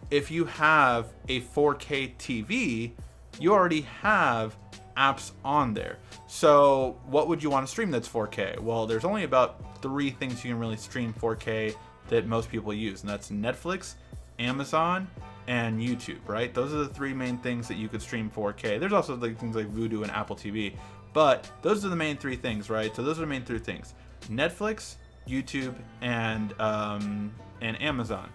if you have a 4K TV, you already have apps on there. So what would you want to stream that's 4K? Well, there's only about 3 things you can really stream 4K that most people use, and that's Netflix, Amazon, and YouTube, right? Those are the 3 main things that you could stream 4K. There's also like things like Vudu and Apple TV, but those are the main 3 things, right? So those are the main 3 things: Netflix, YouTube, and Amazon.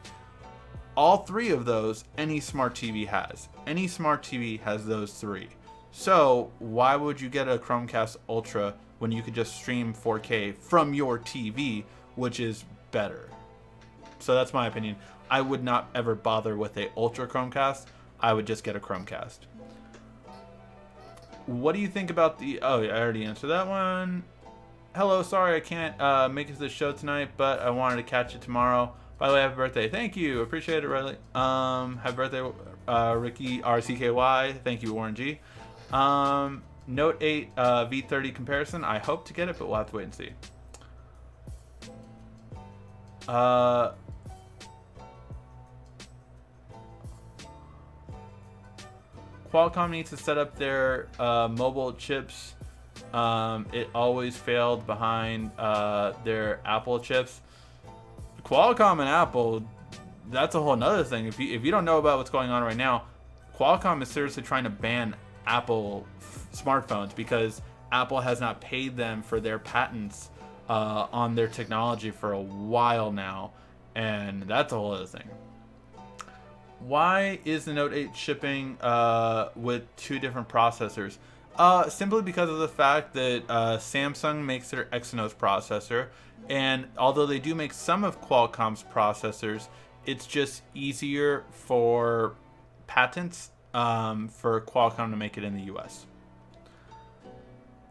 All 3 of those, any smart TV has. Any smart TV has those 3. So why would you get a Chromecast Ultra when you could just stream 4K from your TV, which is better? So that's my opinion. I would not ever bother with a Ultra Chromecast. I would just get a Chromecast. What do you think about the... Oh, I already answered that one. Hello, sorry I can't make it to the show tonight, but I wanted to catch it tomorrow. By the way, happy birthday. Thank you. Appreciate it, Riley. Happy birthday, Ricky RCKY. Thank you, Warren G. Note 8 V30 comparison. I hope to get it, but we'll have to wait and see. Qualcomm needs to set up their mobile chips. It always failed behind their Apple chips. Qualcomm and Apple, that's a whole nother thing. If you don't know about what's going on right now, Qualcomm is seriously trying to ban Apple smartphones because Apple has not paid them for their patents on their technology for a while now, and that's a whole other thing. Why is the Note 8 shipping with 2 different processors? Simply because of the fact that Samsung makes their Exynos processor, and although they do make some of Qualcomm's processors, it's just easier for patents for Qualcomm to make it in the US.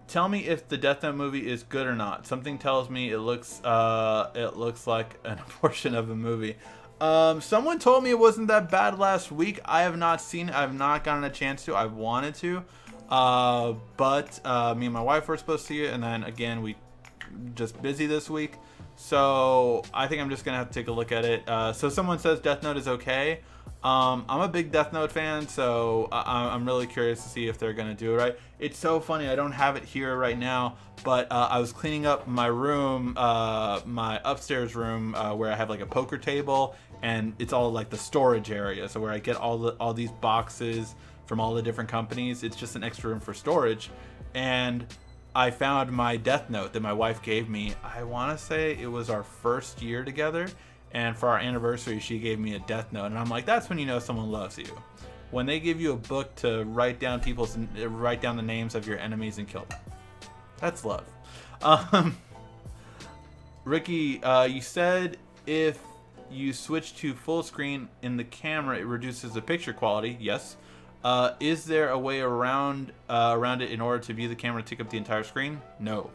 Tell me if the Death Note movie is good or not. Something tells me it looks like an abortion of a movie. Someone told me it wasn't that bad last week. I have not seen it. I've not gotten a chance to. I've wanted to. But me and my wife were supposed to see it, and then again we just busy this week, so I think I'm just gonna have to take a look at it. So someone says Death Note is okay. I'm a big Death Note fan, so I'm really curious to see if they're gonna do it right. It's so funny, I don't have it here right now, but I was cleaning up my room, my upstairs room, where I have like a poker table, and it's all like the storage area, so where I get all these boxes from all the different companies. It's just an extra room for storage, and I found my Death Note that my wife gave me. I want to say it was our first year together, and for our anniversary she gave me a Death Note, and I'm like, that's when you know someone loves you. When they give you a book to write down the names of your enemies and kill them. That's love. Ricky, you said if you switch to full screen in the camera it reduces the picture quality. Yes. Is there a way around it in order to view the camera to take up the entire screen? No.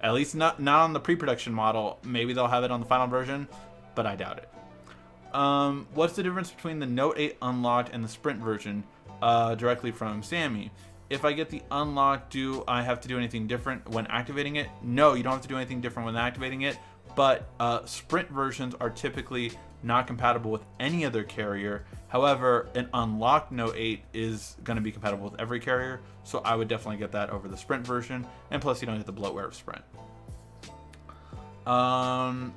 At least not on the pre-production model. Maybe they'll have it on the final version, but I doubt it. What's the difference between the Note 8 Unlocked and the Sprint version? Directly from Sammy. If I get the Unlocked, do I have to do anything different when activating it? No, you don't have to do anything different when activating it, but Sprint versions are typically not compatible with any other carrier. However, an unlocked Note 8 is going to be compatible with every carrier, so I would definitely get that over the Sprint version, and plus you don't get the bloatware of Sprint. Why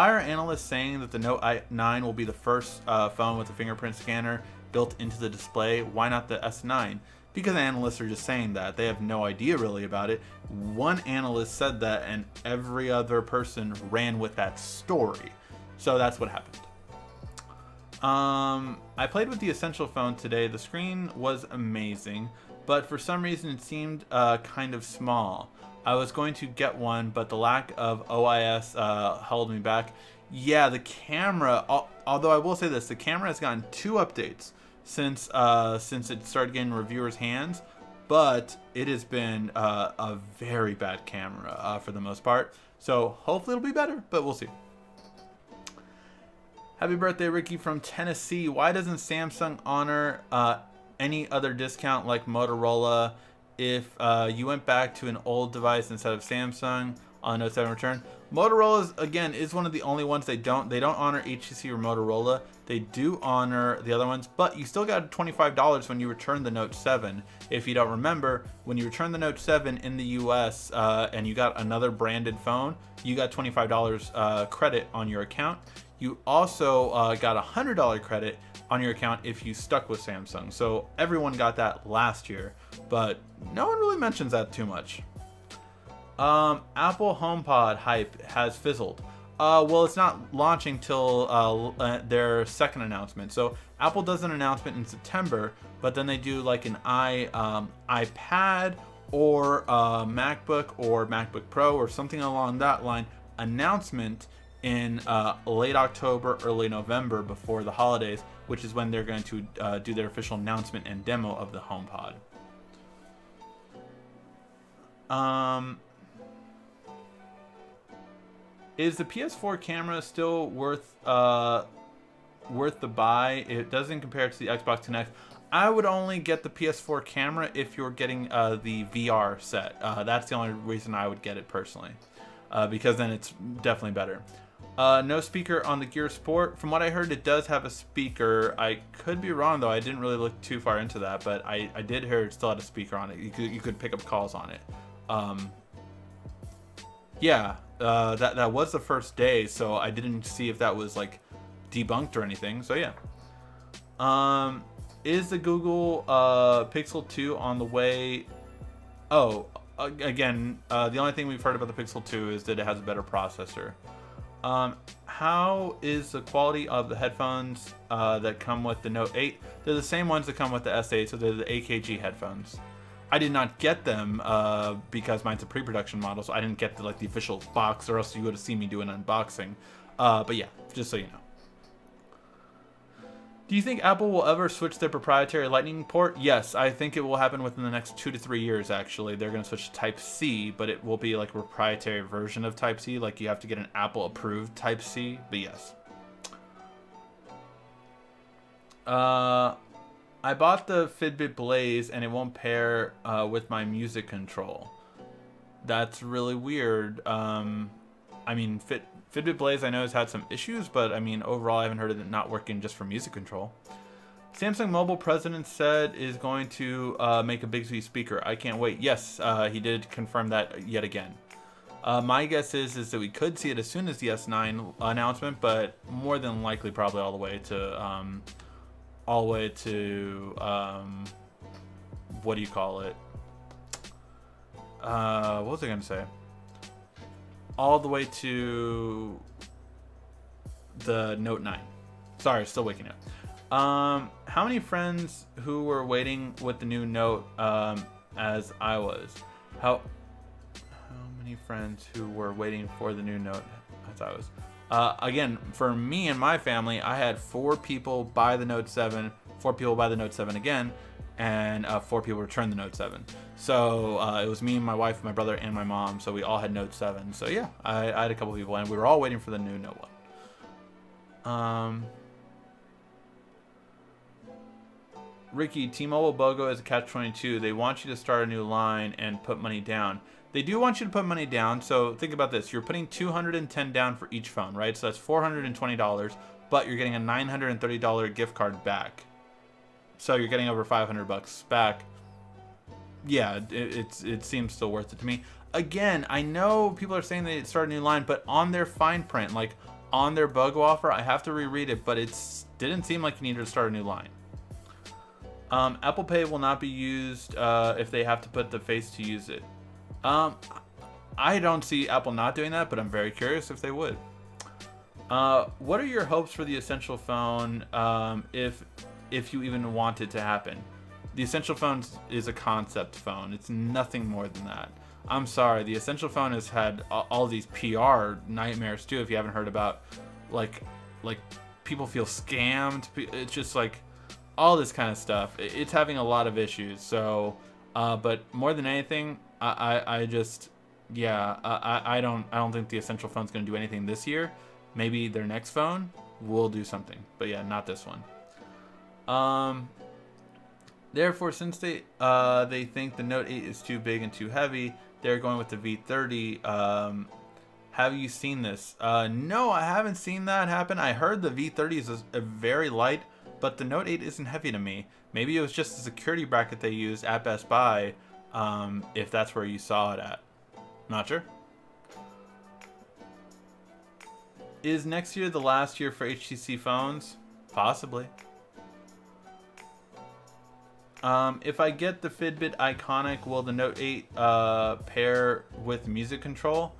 are analysts saying that the Note 9 will be the first phone with a fingerprint scanner built into the display? Why not the S9? Because analysts are just saying that. They have no idea really about it. One analyst said that, and every other person ran with that story. So that's what happened. I played with the Essential phone today. The screen was amazing, but for some reason it seemed kind of small. I was going to get one, but the lack of OIS held me back. Yeah, the camera, although I will say this, the camera has gotten 2 updates since it started getting reviewers' hands, but it has been a very bad camera for the most part. So hopefully it'll be better, but we'll see. Happy birthday, Ricky from Tennessee. Why doesn't Samsung honor any other discount like Motorola if you went back to an old device instead of Samsung on Note 7 return? Motorola, again, is one of the only ones they don't honor HTC or Motorola. They do honor the other ones, but you still got $25 when you return the Note 7. If you don't remember, when you return the Note 7 in the US and you got another branded phone, you got $25 credit on your account. You also got a $100 credit on your account if you stuck with Samsung. So everyone got that last year, but no one really mentions that too much. Apple HomePod hype has fizzled. Well, it's not launching till their second announcement. So Apple does an announcement in September, but then they do like an iPad or MacBook or MacBook Pro or something along that line announcement in late October, early November before the holidays, which is when they're going to do their official announcement and demo of the HomePod. Is the PS4 camera still worth the buy? It doesn't compare to the Xbox 10X. I would only get the PS4 camera if you're getting the VR set. That's the only reason I would get it personally, because then it's definitely better. No speaker on the Gear Sport. From what I heard, it does have a speaker. I could be wrong though. I didn't really look too far into that, but I did hear it still had a speaker on it. You could pick up calls on it. Yeah, that was the first day, so I didn't see if that was like debunked or anything. So yeah. Is the Google Pixel 2 on the way? Oh, again, the only thing we've heard about the Pixel 2 is that it has a better processor. How is the quality of the headphones that come with the Note 8? They're the same ones that come with the S8, so they're the AKG headphones. I did not get them because mine's a pre-production model, so I didn't get the official box, or else you would have seen me do an unboxing. But yeah, just so you know. Do you think Apple will ever switch their proprietary Lightning port? Yes, I think it will happen within the next 2 to 3 years, actually. They're going to switch to Type-C, but it will be like a proprietary version of Type-C. Like, you have to get an Apple-approved Type-C, but yes. I bought the Fitbit Blaze, and it won't pair with my music control. That's really weird. I mean, Fitbit Blaze I know has had some issues, but I mean, overall I haven't heard of it not working just for music control. Samsung Mobile president said is going to make a Bixby speaker. I can't wait. Yes, he did confirm that yet again. My guess is that we could see it as soon as the S9 announcement, but more than likely probably all the way to what do you call it? What was I gonna say? All the way to the Note 9. Sorry, still waking up. How many friends who were waiting with the new Note as I was? How many friends who were waiting for the new Note as I was? Again, for me and my family, I had 4 people buy the Note 7, 4 people buy the Note 7 again, and 4 people return the Note 7. So it was me, my wife, my brother, and my mom. So we all had Note 7. So yeah, I had a couple people, and we were all waiting for the new Note 1. Ricky, T-Mobile BOGO is a catch-22. They want you to start a new line and put money down. They do want you to put money down, so think about this. You're putting $210 down for each phone, right? So that's $420, but you're getting a $930 gift card back. So you're getting over $500 back. Yeah, it seems still worth it to me. Again, I know people are saying they start a new line, but on their fine print, like on their BOGO offer, I have to reread it, but it didn't seem like you needed to start a new line. Apple Pay will not be used if they have to put the face to use it. I don't see Apple not doing that, but I'm very curious if they would. What are your hopes for the Essential phone if you even want it to happen? The Essential phone is a concept phone. It's nothing more than that. I'm sorry, the Essential phone has had all these PR nightmares too. If you haven't heard about, like people feel scammed. It's just like all this kind of stuff. It's having a lot of issues. So, but more than anything, I don't think the Essential phone's going to do anything this year. Maybe their next phone will do something, but yeah, not this one. Therefore, since they think the Note 8 is too big and too heavy, they're going with the V30. Have you seen this? No, I haven't seen that happen. I heard the V30 is a very light, but the Note 8 isn't heavy to me. Maybe it was just a security bracket they used at Best Buy, if that's where you saw it at. Not sure. Is next year the last year for HTC phones? Possibly. If I get the Fitbit Iconic, will the Note 8 pair with music control?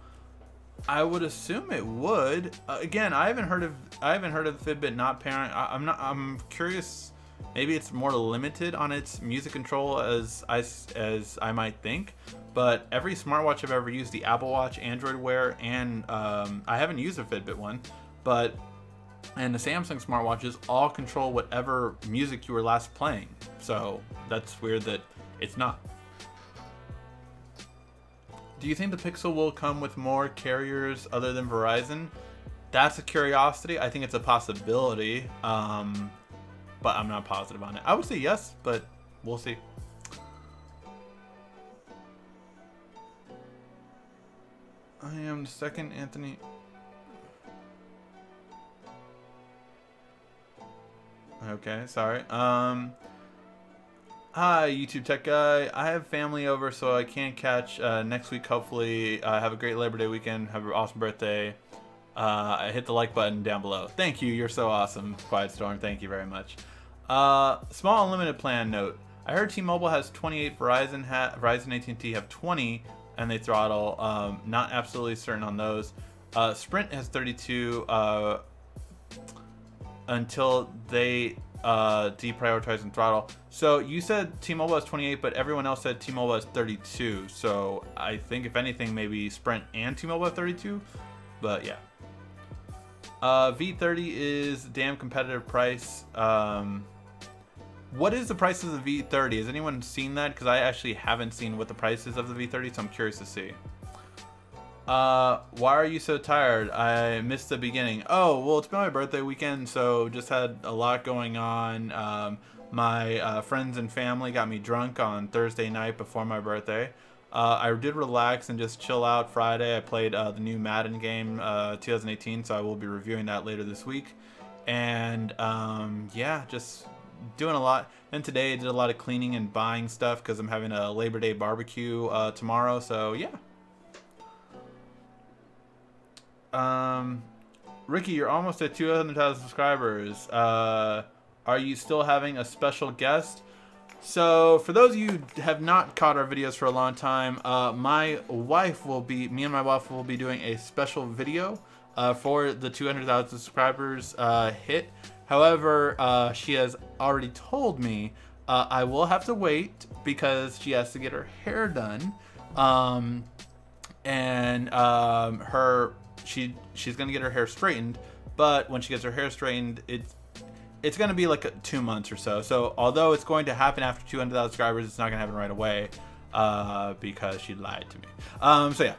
I would assume it would. Again, I haven't heard of the Fitbit not pairing. I'm curious. Maybe it's more limited on its music control as I might think. But every smartwatch I've ever used, the Apple Watch, Android Wear, and I haven't used a Fitbit one, and the Samsung smartwatches all control whatever music you were last playing. So that's weird that it's not. Do you think the Pixel will come with more carriers other than Verizon? That's a curiosity. I think it's a possibility, but I'm not positive on it. I would say yes, but we'll see. I am the second Anthony. Okay, sorry. Hi, YouTube Tech Guy. I have family over, so I can't catch next week. Hopefully, have a great Labor Day weekend. Have an awesome birthday. I hit the like button down below. Thank you. You're so awesome, Quiet Storm. Thank you very much. Small unlimited plan note. I heard T-Mobile has 28. Verizon AT&T have 20, and they throttle. Not absolutely certain on those. Sprint has 32 until they deprioritize and throttle. So you said T-Mobile has 28, but everyone else said T-Mobile has 32. So I think if anything, maybe Sprint and T-Mobile have 32. But yeah. V30 is a damn competitive price. What is the price of the V30? Has anyone seen that? Because I actually haven't seen what the price is of the V30, so I'm curious to see. Why are you so tired? I missed the beginning. Oh, well, it's been my birthday weekend, so just had a lot going on. My friends and family got me drunk on Thursday night before my birthday. I did relax and just chill out Friday. I played the new Madden game, 2018, so I will be reviewing that later this week. And yeah, just doing a lot. Then today I did a lot of cleaning and buying stuff because I'm having a Labor Day barbecue tomorrow, so yeah. Ricky, you're almost at 200,000 subscribers. Are you still having a special guest? So, for those of you who have not caught our videos for a long time, me and my wife will be doing a special video for the 200,000 subscribers hit. However, she has already told me I will have to wait because she has to get her hair done. She's gonna get her hair straightened, but when she gets her hair straightened, it's gonna be like 2 months or so. So although it's going to happen after 200,000 subscribers, it's not gonna happen right away because she lied to me. So yeah.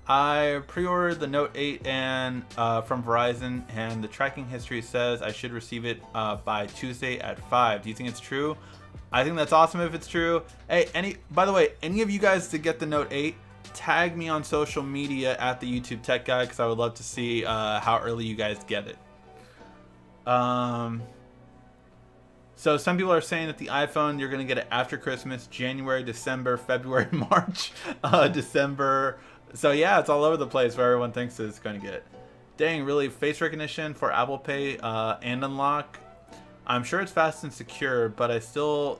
I pre-ordered the Note 8 and from Verizon, and the tracking history says I should receive it by Tuesday at 5. Do you think it's true? I think that's awesome if it's true. Hey, by the way, any of you guys to get the Note 8, tag me on social media at the YouTube Tech Guy, because I would love to see how early you guys get it. So some people are saying that the iPhone, you're going to get it after Christmas, January, December, February, March, December. So yeah, it's all over the place where everyone thinks it's going to get. Dang, really? Face recognition for Apple Pay and unlock? I'm sure it's fast and secure, but I still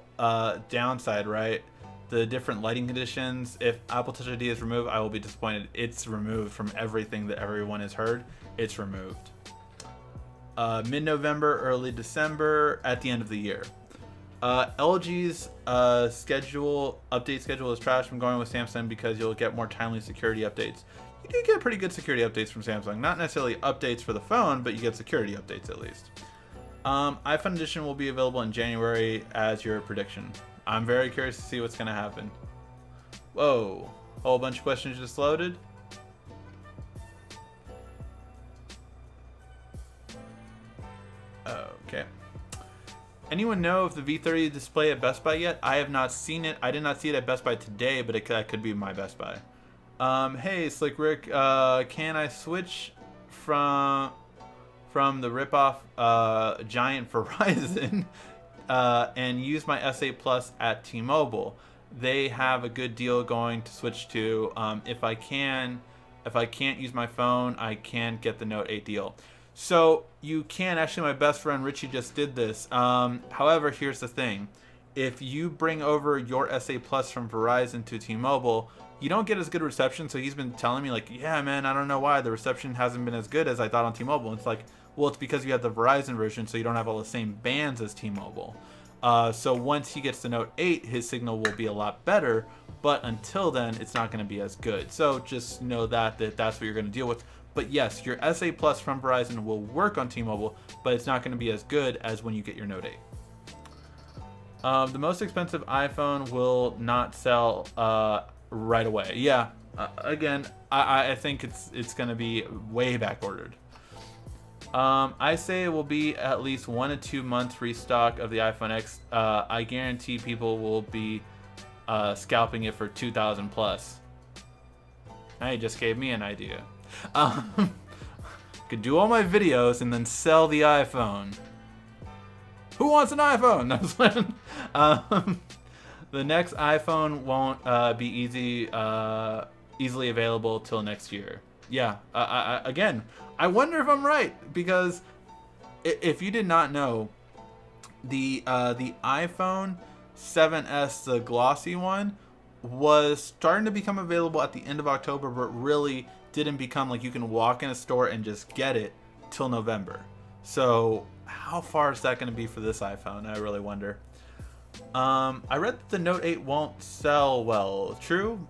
downside, right? The different lighting conditions. If Apple Touch ID is removed, I will be disappointed. It's removed from everything that everyone has heard. It's removed. Mid-November, early December, at the end of the year. LG's update schedule is trash. I'm going with Samsung because you'll get more timely security updates. You do get pretty good security updates from Samsung. Not necessarily updates for the phone, but you get security updates at least. iPhone edition will be available in January as your prediction. I'm very curious to see what's going to happen. Whoa, a whole bunch of questions just loaded. Okay. Anyone know if the V30 display at Best Buy yet? I have not seen it. I did not see it at Best Buy today, but that could be my Best Buy. Hey, Slick Rick, can I switch from the ripoff giant Verizon and use my S8 Plus at T-Mobile? They have a good deal going to switch to. If I can't use my phone, I can get the Note 8 deal. So you can. Actually, my best friend Richie just did this. However, here's the thing. If you bring over your S8 Plus from Verizon to T-Mobile, you don't get as good reception. So he's been telling me like, yeah, man, I don't know why the reception hasn't been as good as I thought on T-Mobile. It's like, well, it's because you have the Verizon version, so you don't have all the same bands as T-Mobile. So once he gets to Note 8, his signal will be a lot better. But until then, it's not going to be as good. So just know that that's what you're going to deal with. But yes, your S8 Plus from Verizon will work on T-Mobile, but it's not going to be as good as when you get your Note 8. The most expensive iPhone will not sell right away. Yeah, again, I think it's going to be way back ordered. I say it will be at least 1 to 2 months restock of the iPhone X. I guarantee people will be scalping it for 2,000 plus. Now you just gave me an idea. Could do all my videos and then sell the iPhone. Who wants an iPhone? The next iPhone won't be easily available till next year. Yeah. Again, I wonder if I'm right, because if you did not know, the iPhone 7S, the glossy one, was starting to become available at the end of October, but really didn't become like you can walk in a store and just get it till November. So how far is that going to be for this iPhone? I really wonder. I read that the Note 8 won't sell well. True?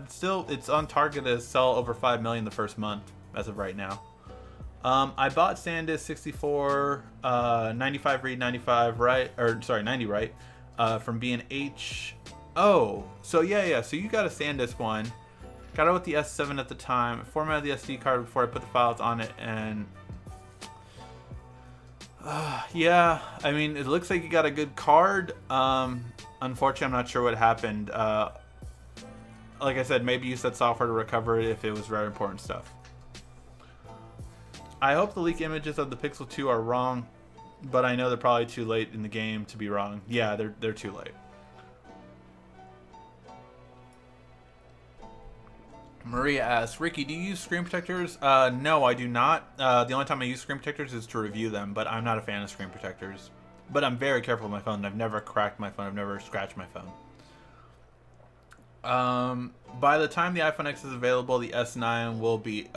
Still, it's on target to sell over 5 million the first month as of right now. I bought SanDisk 64, 95 read, 95 write, or sorry, 90 write, from B&H. Oh, so yeah, so you got a SanDisk one. Got it with the S7 at the time. Formatted the SD card before I put the files on it, and yeah, I mean, it looks like you got a good card. Unfortunately, I'm not sure what happened. Like I said, maybe use that software to recover it if it was very important stuff. I hope the leak images of the Pixel 2 are wrong, but I know they're probably too late in the game to be wrong. Yeah, they're too late. Maria asks, Ricky, do you use screen protectors? No, I do not. The only time I use screen protectors is to review them, but I'm not a fan of screen protectors. But I'm very careful with my phone. I've never cracked my phone. I've never scratched my phone. By the time the iPhone X is available, the S9 will be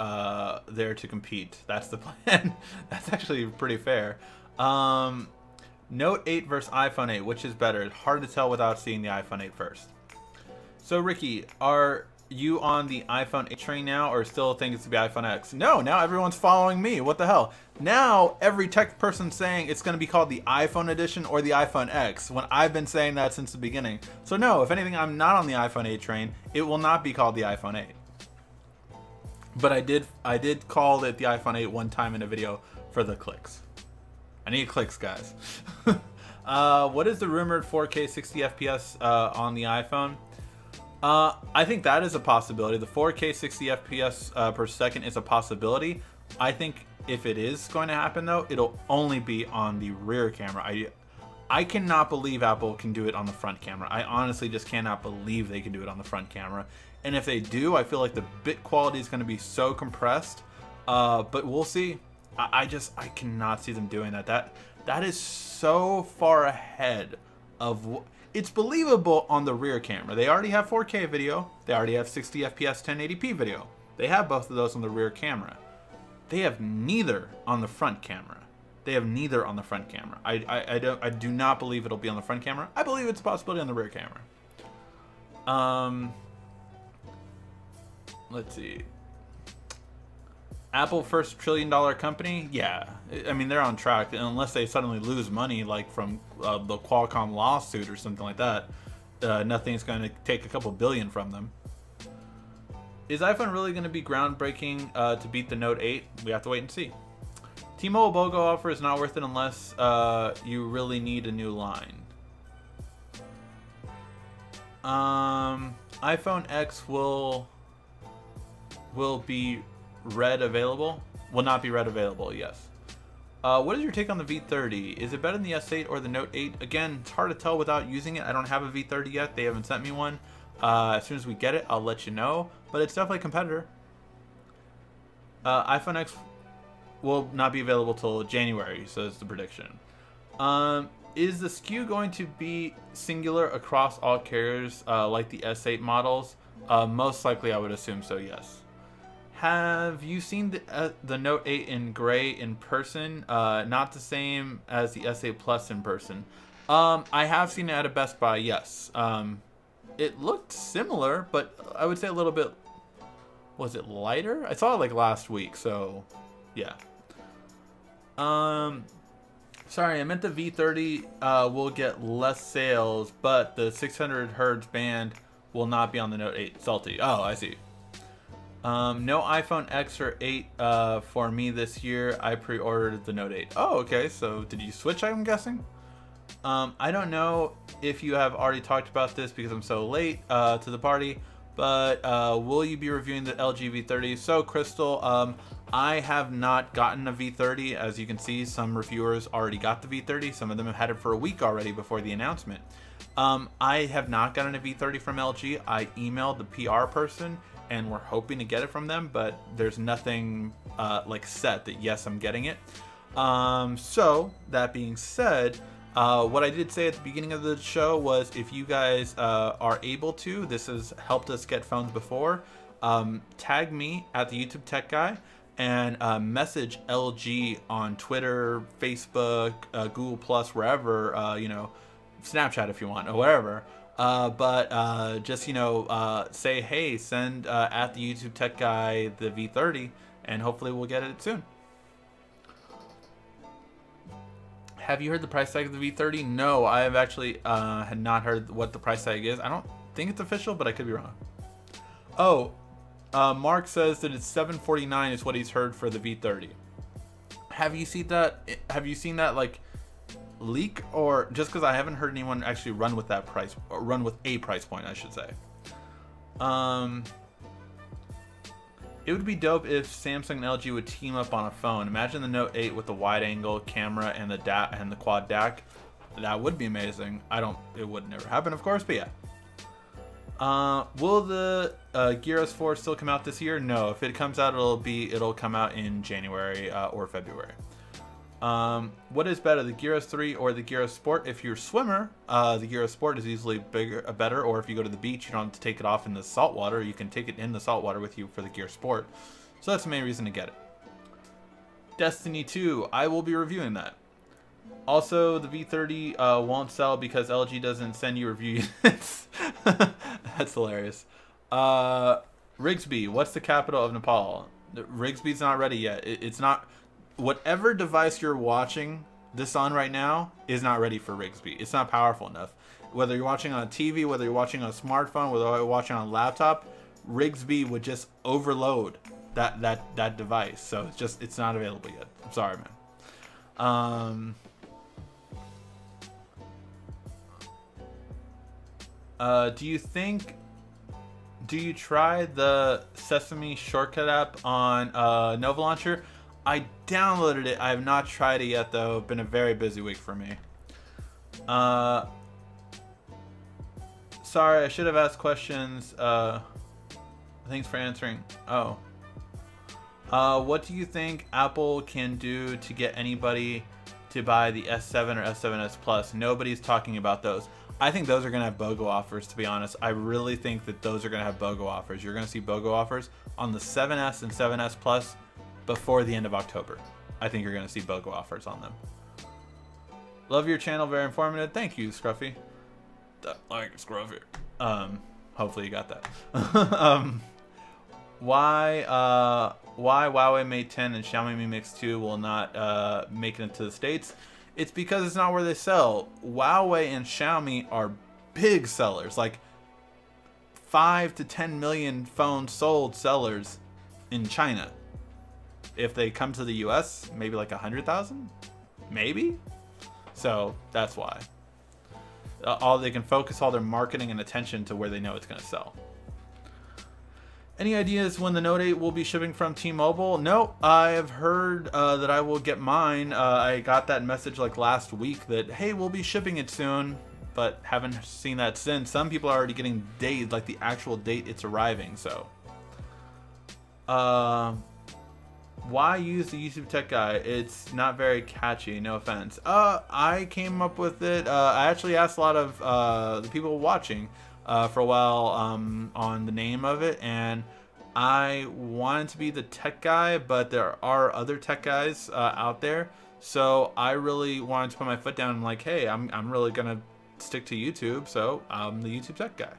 there to compete. That's the plan. That's actually pretty fair. Note 8 versus iPhone 8, which is better? It's hard to tell without seeing the iPhone 8 first. So Ricky, are you on the iPhone 8 train now, or still think it's to be iPhone X? No, now everyone's following me. What the hell? Now every tech person's saying it's going to be called the iPhone edition or the iPhone X, when I've been saying that since the beginning. So no, if anything, I'm not on the iPhone 8 train. It will not be called the iPhone 8. But I did call it the iPhone 8 one time in a video for the clicks. I need clicks, guys. What is the rumored 4K 60 FPS on the iPhone? I think that is a possibility. The 4K 60 FPS per second is a possibility. I think if it is going to happen, though, it'll only be on the rear camera. I cannot believe Apple can do it on the front camera. I honestly just cannot believe they can do it on the front camera. And if they do, I feel like the bit quality is going to be so compressed. But we'll see. I cannot see them doing that. That is so far ahead of... It's believable on the rear camera. They already have 4K video. They already have 60 FPS 1080p video. They have both of those on the rear camera. They have neither on the front camera. They have neither on the front camera. I do not believe it'll be on the front camera. I believe it's a possibility on the rear camera. Let's see. Apple first $1 trillion company? Yeah. I mean, they're on track unless they suddenly lose money like from the Qualcomm lawsuit or something like that. Nothing's going to take a couple billion from them. Is iPhone really going to be groundbreaking to beat the Note 8? We have to wait and see. T-Mobile BOGO offer is not worth it unless you really need a new line. iPhone X will be red available. Will not be red available, yes. What is your take on the V30? Is it better than the S8 or the Note 8? Again, it's hard to tell without using it. I don't have a V30 yet. They haven't sent me one. As soon as we get it, I'll let you know. But it's definitely a competitor. iPhone X will not be available till January, so that's the prediction. Is the SKU going to be singular across all carriers like the S8 models? Most likely, I would assume so, yes. Have you seen the Note 8 in gray in person? Not the same as the S8 Plus in person. I have seen it at a Best Buy, yes. It looked similar, but I would say a little bit... Was it lighter? I saw it like last week, so yeah. Sorry, I meant the V30 will get less sales, but the 600 Hz band will not be on the Note 8. Salty. Oh, I see. No iPhone X or 8 for me this year. I pre-ordered the Note 8. Oh, okay. So did you switch, I'm guessing? I don't know if you have already talked about this because I'm so late to the party, but will you be reviewing the LG V30? So, Crystal, I have not gotten a V30. As you can see, some reviewers already got the V30. Some of them have had it for a week already before the announcement. I have not gotten a V30 from LG. I emailed the PR person and we're hoping to get it from them, but there's nothing like set that yes, I'm getting it. So that being said, what I did say at the beginning of the show was if you guys are able to, this has helped us get phones before, tag me at the YouTube Tech Guy and message LG on Twitter, Facebook, Google Plus, wherever, you know, Snapchat if you want or wherever. But just, you know, say, hey, send at the YouTube Tech Guy the V30 and hopefully we'll get it soon. Have you heard the price tag of the V30? No, I have actually had not heard what the price tag is. I don't think it's official, but I could be wrong. Oh, Mark says that it's $749 is what he's heard for the V30. Have you seen that? Have you seen that like leak, or just because I haven't heard anyone actually run with that price, or run with a price point, I should say. It would be dope if Samsung and LG would team up on a phone. Imagine the Note 8 with the wide-angle camera and the quad DAC. That would be amazing. It would never happen, of course, but yeah. Will the Gear S4 still come out this year? No. If it comes out, it'll come out in January or February. What is better, the Gear S3 or the Gear S Sport? If you're a swimmer, the Gear S Sport is easily better, or if you go to the beach, you don't have to take it off in the salt water. You can take it in the salt water with you for the Gear Sport. So that's the main reason to get it. Destiny 2, I will be reviewing that. Also, the V30 won't sell because LG doesn't send you review units. That's hilarious. Rigsby, what's the capital of Nepal? Rigsby's not ready yet. It's not... Whatever device you're watching this on right now is not ready for Rigsby. It's not powerful enough. Whether you're watching on a TV, whether you're watching on a smartphone, whether you're watching on a laptop, Rigsby would just overload that device. So it's not available yet. I'm sorry, man. Do you try the Sesame Shortcut app on Nova Launcher? I downloaded it. I have not tried it yet, though. It's been a very busy week for me. Sorry, I should have asked questions. Thanks for answering. Oh. What do you think Apple can do to get anybody to buy the S7 or S7s Plus? Nobody's talking about those. I think those are going to have BOGO offers, to be honest. I really think that those are going to have BOGO offers. You're going to see BOGO offers on the 7S and 7S Plus before the end of October. I think you're going to see BOGO offers on them. Love your channel, very informative. Thank you, Scruffy. Like Scruffy. Hopefully you got that. Why Huawei Mate 10 and Xiaomi Mi Mix 2 will not make it into the States? It's because it's not where they sell. Huawei and Xiaomi are big sellers, like 5 to 10 million phones sold sellers in China. If they come to the US, maybe like 100,000, maybe. So that's why. They can focus all their marketing and attention to where they know it's going to sell. Any ideas when the Note 8 will be shipping from T-Mobile? No, I have heard that I will get mine. I got that message like last week that, hey, we'll be shipping it soon, but haven't seen that since. Some people are already getting dates, like the actual date it's arriving, so. Why use the YouTube Tech Guy? It's not very catchy, no offense. I came up with it. I actually asked a lot of the people watching for a while on the name of it, and I wanted to be the tech guy, but there are other tech guys out there, so I really wanted to put my foot down and like, hey, I'm really gonna stick to YouTube, so I'm the YouTube Tech Guy.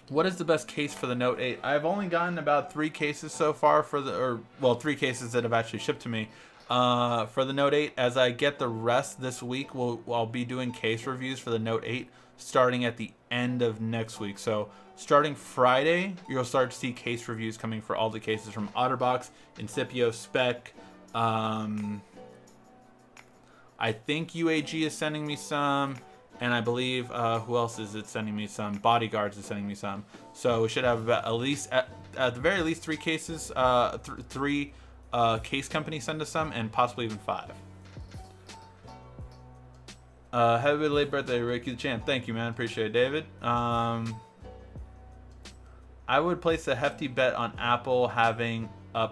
What is the best case for the Note 8? I've only gotten about 3 cases so far for the, 3 cases that have actually shipped to me. For the Note 8, as I get the rest this week, I'll be doing case reviews for the Note 8 starting at the end of next week. So starting Friday, you'll start to see case reviews coming for all the cases from OtterBox, Incipio, Spec. I think UAG is sending me some, and I believe who else is it sending me some? Bodyguards is sending me some. So we should have about at least at the very least 3 cases, 3 case companies send us some, and possibly even 5. Happy late birthday, Ricky the Champ. Thank you, man. Appreciate it, David. I would place a hefty bet on Apple having a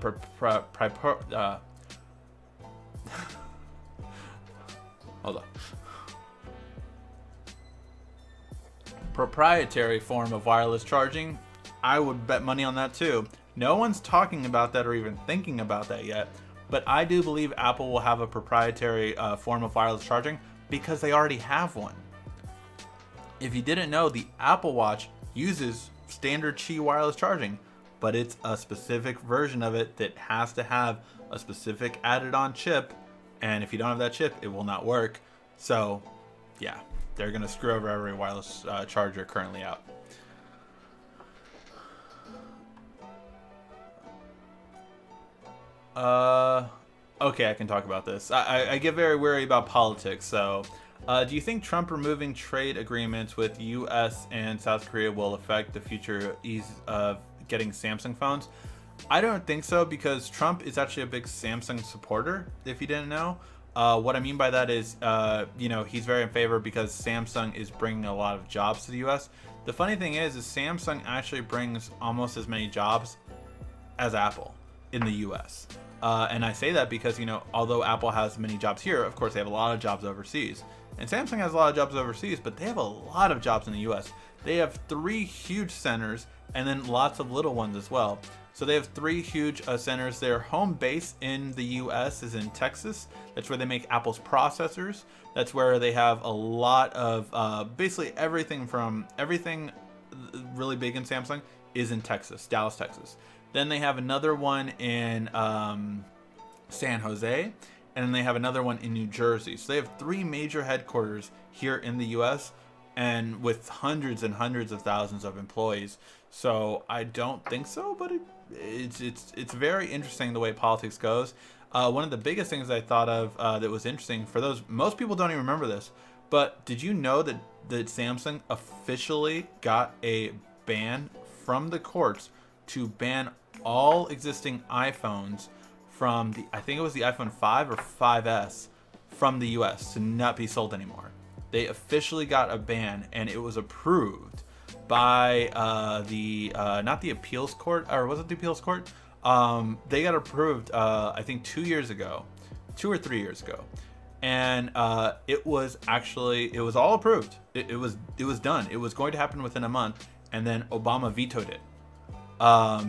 hold on. Proprietary form of wireless charging. I would bet money on that too. No one's talking about that or even thinking about that yet, but I do believe Apple will have a proprietary form of wireless charging because they already have one. If you didn't know, the Apple Watch uses standard Qi wireless charging, but it's a specific version of it that has to have a specific added on chip, and if you don't have that chip, it will not work. So yeah, they're gonna screw over every wireless charger currently out. Okay, I can talk about this. I get very worried about politics, so do you think Trump removing trade agreements with US and South Korea will affect the future ease of getting Samsung phones? I don't think so, because Trump is actually a big Samsung supporter, if you didn't know. What I mean by that is, you know, he's very in favor because Samsung is bringing a lot of jobs to the US. The funny thing is Samsung actually brings almost as many jobs as Apple in the US. And I say that because, you know, although Apple has many jobs here, of course they have a lot of jobs overseas. And Samsung has a lot of jobs overseas, but they have a lot of jobs in the US. They have 3 huge centers and then lots of little ones as well. So they have 3 huge centers. Their home base in the US is in Texas. That's where they make Apple's processors. That's where they have a lot of basically everything really big in Samsung is in Texas, Dallas, Texas. Then they have another one in San Jose, and then they have another one in New Jersey. So they have 3 major headquarters here in the US, and with hundreds and hundreds of thousands of employees. So I don't think so, but it's very interesting the way politics goes. One of the biggest things I thought of that was interesting for those, most people don't even remember this, but did you know that Samsung officially got a ban from the courts to ban all existing iPhones from the, I think it was the iPhone 5 or 5S, from the US to not be sold anymore? They officially got a ban, and it was approved by the not the appeals court, or was it the appeals court? They got approved I think 2 years ago, 2 or 3 years ago, and it was all approved. It was done. It was going to happen within a month, and then Obama vetoed it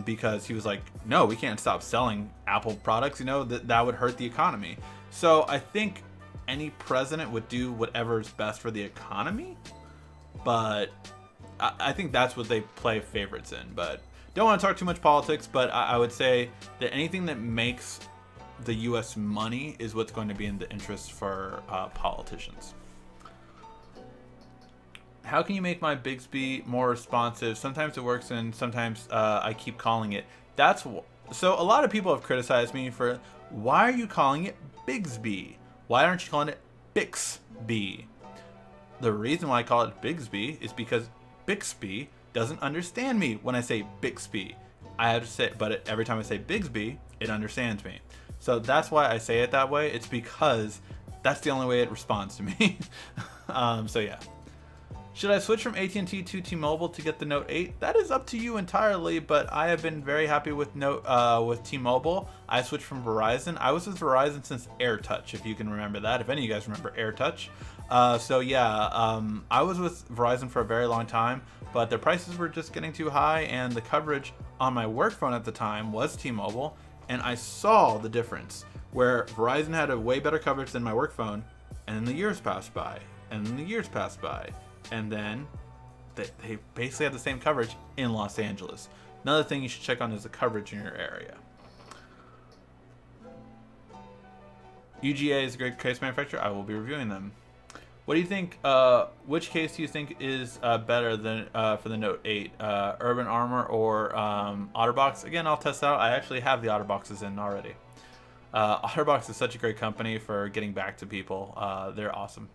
because he was like, no, we can't stop selling Apple products, you know, that would hurt the economy. So I think any president would do whatever is best for the economy, but I think that's what they play favorites in. But don't want to talk too much politics, but I would say that anything that makes the US money is what's going to be in the interest for politicians. How can you make my Bixby more responsive? Sometimes it works, and sometimes I keep calling it. So a lot of people have criticized me for, why are you calling it Bixby? Why aren't you calling it Bixby? The reason why I call it Bixby is because Bixby doesn't understand me when I say Bixby. I have to say, but every time I say Bixby, it understands me. So that's why I say it that way. It's because that's the only way it responds to me. So yeah. Should I switch from AT&T to T-Mobile to get the Note 8? That is up to you entirely, but I have been very happy with T-Mobile. I switched from Verizon. I was with Verizon since AirTouch, if you can remember that, if any of you guys remember AirTouch. So yeah, I was with Verizon for a very long time, but their prices were just getting too high, and the coverage on my work phone at the time was T-Mobile, and I saw the difference, where Verizon had a way better coverage than my work phone, and then the years passed by, and then the years passed by. And then they basically have the same coverage in Los Angeles. Another thing you should check on is the coverage in your area. UGA is a great case manufacturer. I will be reviewing them. What do you think? Which case do you think is better than for the Note 8? Urban Armor or OtterBox? Again, I'll test out. I actually have the OtterBoxes in already. OtterBox is such a great company for getting back to people. They're awesome.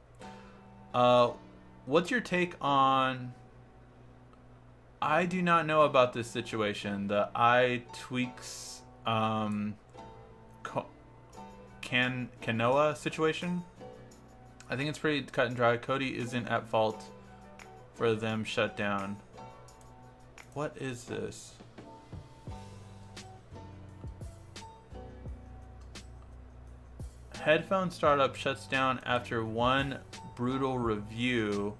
What's your take on... I do not know about this situation. The iTweaks Kanoa situation. I think it's pretty cut and dry. Cody isn't at fault for them shut down. What is this? Headphone startup shuts down after one brutal review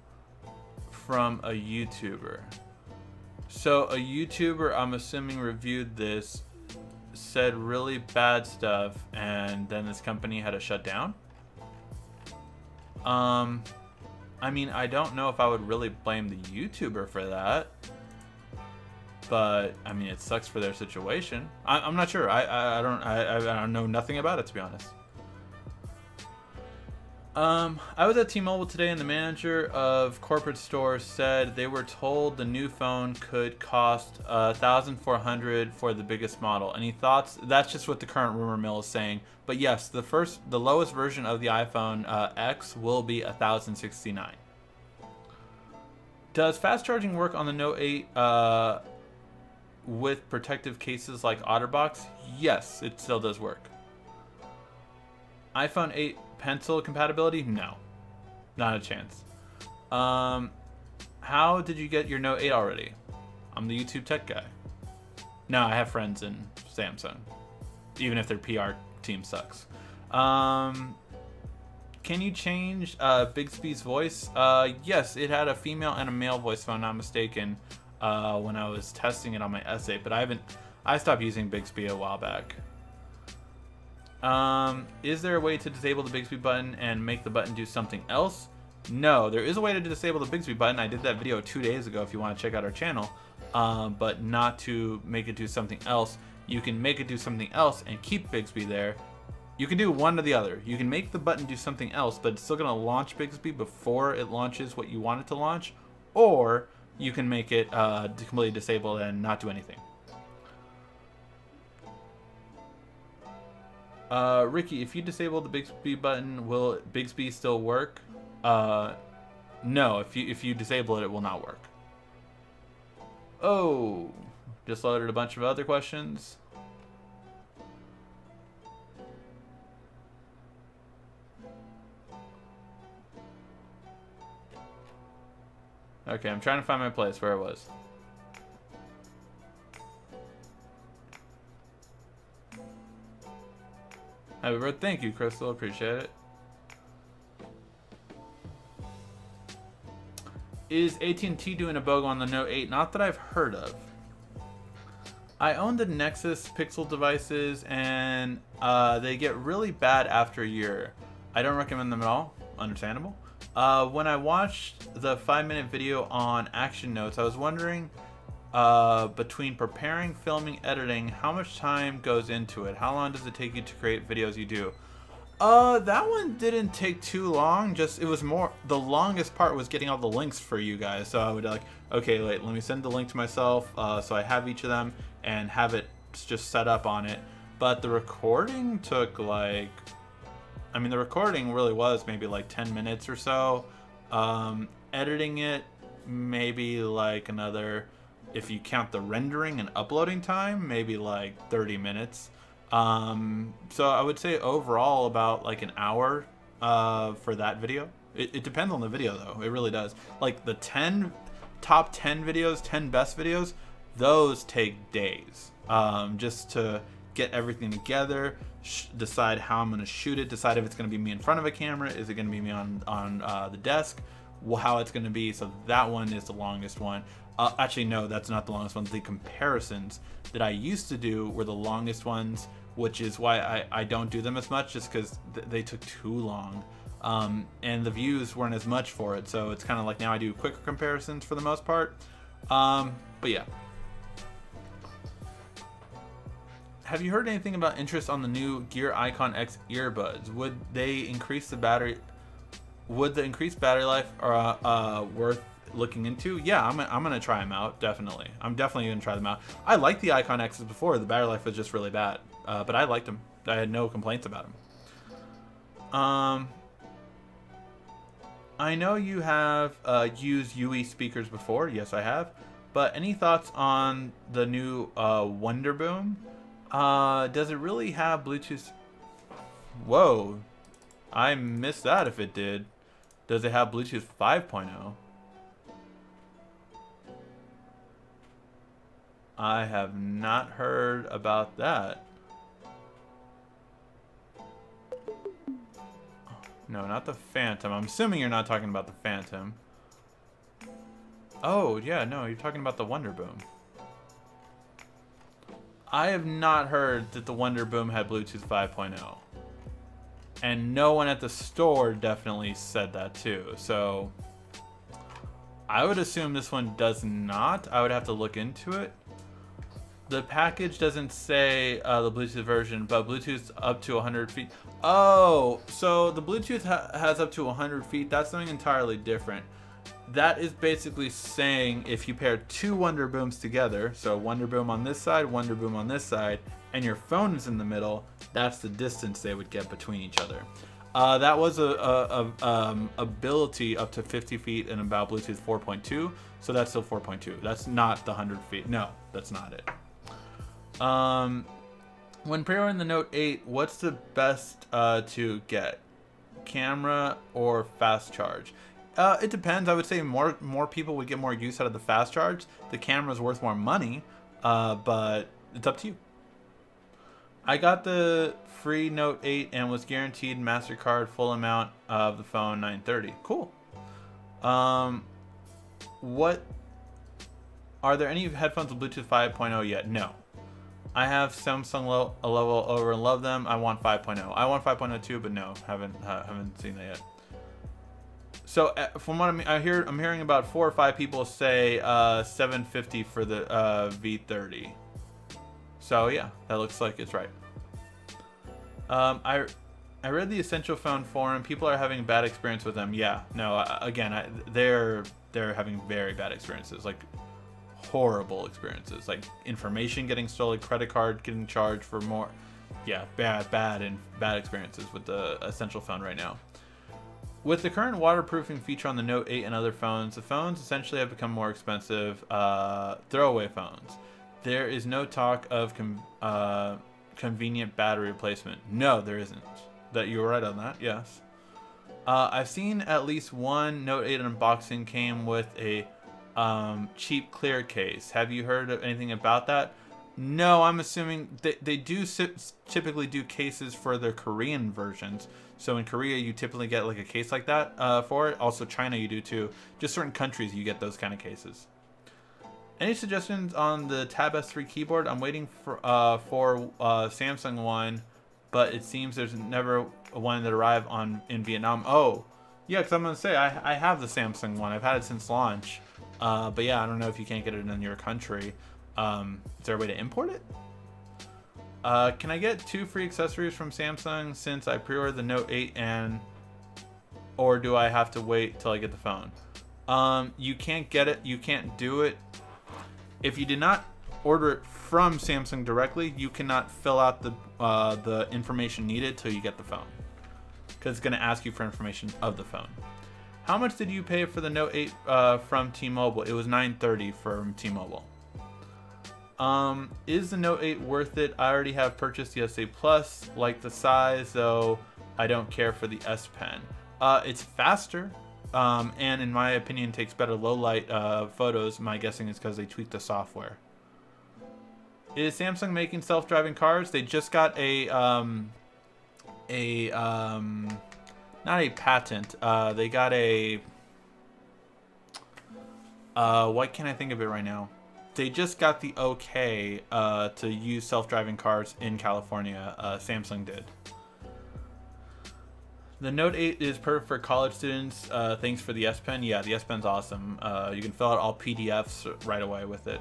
from a YouTuber. So a YouTuber, I'm assuming, reviewed this, said really bad stuff, and then this company had to shut down. I mean, I don't know if I would really blame the YouTuber for that, but I mean, it sucks for their situation. I'm not sure. I don't know nothing about it, to be honest. I was at T-Mobile today, and the manager of corporate stores said they were told the new phone could cost $1,400 for the biggest model. Any thoughts? That's just what the current rumor mill is saying. But yes, the lowest version of the iPhone X will be $1,069. Does fast charging work on the Note 8 with protective cases like OtterBox? Yes, it still does work. iPhone 8 pencil compatibility? No, not a chance. How did you get your Note 8 already? I'm the YouTube tech guy. No, I have friends in Samsung, even if their PR team sucks. Can you change Bixby's voice? Yes, it had a female and a male voice, if I'm not mistaken, when I was testing it on my S8, but I stopped using Bixby a while back. Is there a way to disable the Bixby button and make the button do something else? No, there is a way to disable the Bixby button. I did that video 2 days ago if you want to check out our channel, but not to make it do something else. You can make it do something else and keep Bixby there You can do one or the other. You can make the button do something else, but it's still going to launch Bixby before it launches what you want it to launch, or you can make it completely disabled and not do anything. Ricky, if you disable the Bixby button, will Bixby still work? No, if you disable it, it will not work. Oh, just loaded a bunch of other questions. Okay, I'm trying to find my place where it was. Happy birthday. Thank you, Crystal. Appreciate it. Is AT&T doing a BOGO on the Note 8? Not that I've heard of. I own the Nexus Pixel devices, and they get really bad after a year. I don't recommend them at all. Understandable. When I watched the 5-minute video on Action Notes, I was wondering, between preparing, filming, editing, how much time goes into it? How long does it take you to create videos you do? That one didn't take too long. Just, it was more, the longest part was getting all the links for you guys. So I would like, okay, wait, let me send the link to myself, so I have each of them and have it just set up on it. But the recording took like, I mean, the recording really was maybe like 10 minutes or so. Editing it, maybe like another, if you count the rendering and uploading time, maybe like 30 minutes. So I would say overall about like an hour for that video. It depends on the video though, it really does. Like the top 10 videos, 10 best videos, those take days. Just to get everything together, decide how I'm going to shoot it, decide if it's going to be me in front of a camera, is it going to be me on the desk, how it's going to be. So that one is the longest one. Actually, no, that's not the longest one. The comparisons that I used to do were the longest ones, which is why I don't do them as much, just because they took too long. And the views weren't as much for it. So it's kind of like now I do quicker comparisons for the most part. But yeah. Have you heard anything about interest on the new Gear Icon X earbuds? Would they increase the battery? Would the increased battery life worth looking into? Yeah, I'm gonna try them out. Definitely, I'm definitely gonna try them out. I liked the Icon X's before. The battery life was just really bad, but I liked them. I had no complaints about them. I know you have used UE speakers before. Yes, I have. But any thoughts on the new Wonder Boom? Does it really have Bluetooth? Whoa, I missed that if it did. Does it have Bluetooth 5.0? I have not heard about that. No, not the Phantom. I'm assuming you're not talking about the Phantom. Oh, yeah, no, you're talking about the Wonder Boom. I have not heard that the Wonder Boom had Bluetooth 5.0. And no one at the store definitely said that too. So I would assume this one does not. I would have to look into it. The package doesn't say the Bluetooth version, but Bluetooth up to 100 feet. Oh, so the Bluetooth has up to 100 feet. That's something entirely different. That is basically saying if you pair two Wonder Booms together, so Wonder Boom on this side, Wonder Boom on this side, and your phone is in the middle, that's the distance they would get between each other. That was a ability up to 50 feet and about Bluetooth 4.2, so that's still 4.2. That's not the 100 feet. No, that's not it. When pre-ordering the Note 8, what's the best to get? Camera or fast charge? It depends. I would say more people would get more use out of the fast charge. The camera's worth more money, but it's up to you. I got the free Note 8 and was guaranteed MasterCard full amount of the phone $930. Cool. What are there any headphones with Bluetooth 5.0 yet? No. I have Samsung a level over and love them. I want 5.0. I want 5.0 too, but no, haven't seen that yet. So from what I'm hearing about 4 or 5 people say $750 for the V30. So yeah, that looks like it's right. I read the Essential Phone forum. People are having bad experience with them. Yeah, no. Again, they're having very bad experiences, like horrible experiences, like information getting stolen, credit card getting charged for more. Yeah, bad experiences with the Essential Phone right now. With the current waterproofing feature on the Note 8 and other phones, the phones essentially have become more expensive throwaway phones. There is no talk of convenient battery replacement. No, there isn't. That you were right on that, yes. I've seen at least one Note 8 unboxing came with a cheap clear case. Have you heard of anything about that? No, I'm assuming they do typically do cases for their Korean versions. So in Korea, you typically get like a case like that for it. Also China, you do too. Just certain countries, you get those kind of cases. Any suggestions on the Tab S3 keyboard? I'm waiting for Samsung one, but it seems there's never one that arrived in Vietnam. Oh, yeah, because I'm gonna say I have the Samsung one. I've had it since launch. But yeah, I don't know if you can't get it in your country. Is there a way to import it? Can I get 2 free accessories from Samsung since I pre-ordered the Note 8 or do I have to wait till I get the phone? You can't get it. You can't do it. If you did not order it from Samsung directly, you cannot fill out the information needed till you get the phone, because it's going to ask you for information of the phone. How much did you pay for the Note 8 from T-Mobile? It was $930 from T-Mobile. Is the Note 8 worth it? I already have purchased the S8 Plus. Like the size, though I don't care for the S Pen. It's faster. And in my opinion takes better low light photos. My guessing is because they tweaked the software. Is Samsung making self-driving cars? They just got not a patent. They got a why can't I think of it right now? They just got the okay to use self-driving cars in California. Samsung did. The Note 8 is perfect for college students. Thanks for the S Pen. Yeah, the S Pen's awesome. You can fill out all PDFs right away with it.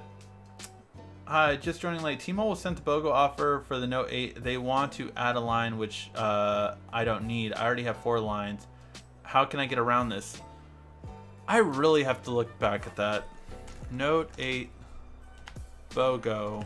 Hi, just joining late. T-Mobile sent the BOGO offer for the Note 8. They want to add a line, which I don't need. I already have 4 lines. How can I get around this? I really have to look back at that. Note 8 BOGO.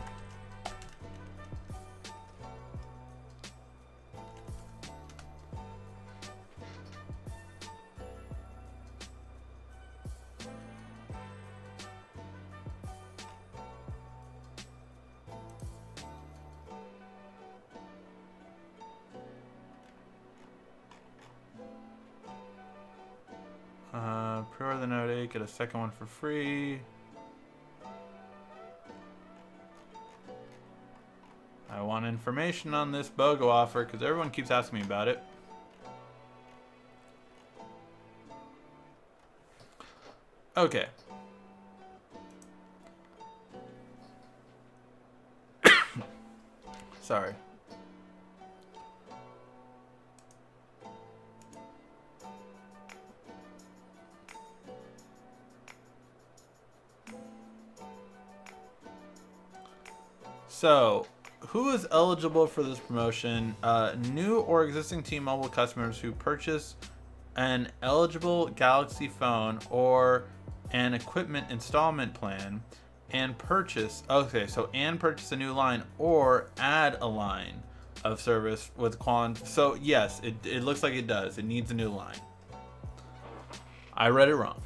Pre-order the Note 8, get a second one for free. I want information on this BOGO offer because everyone keeps asking me about it. Okay. Sorry. So, who is eligible for this promotion? New or existing T-Mobile customers who purchase an eligible Galaxy phone or an equipment installment plan and purchase, purchase a new line or add a line of service with quality. So yes, it looks like it does. It needs a new line. I read it wrong.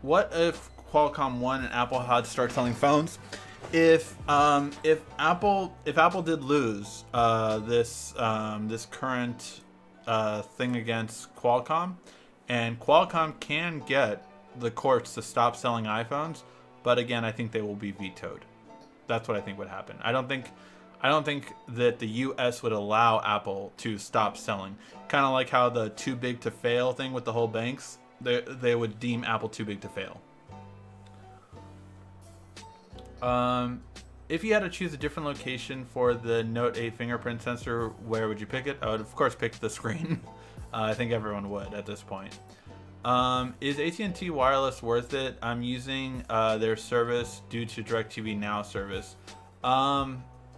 What if Qualcomm won and Apple had to start selling phones? If Apple did lose this current thing against Qualcomm, and Qualcomm can get the courts to stop selling iPhones, but again, I think they will be vetoed. That's what I think would happen. I don't think that the U.S. would allow Apple to stop selling. Kind of like how the too big to fail thing with the whole banks. They would deem Apple too big to fail. If you had to choose a different location for the Note 8 fingerprint sensor, where would you pick it? I would, of course, pick the screen. I think everyone would at this point. Is AT&T wireless worth it? I'm using their service due to DirecTV Now service.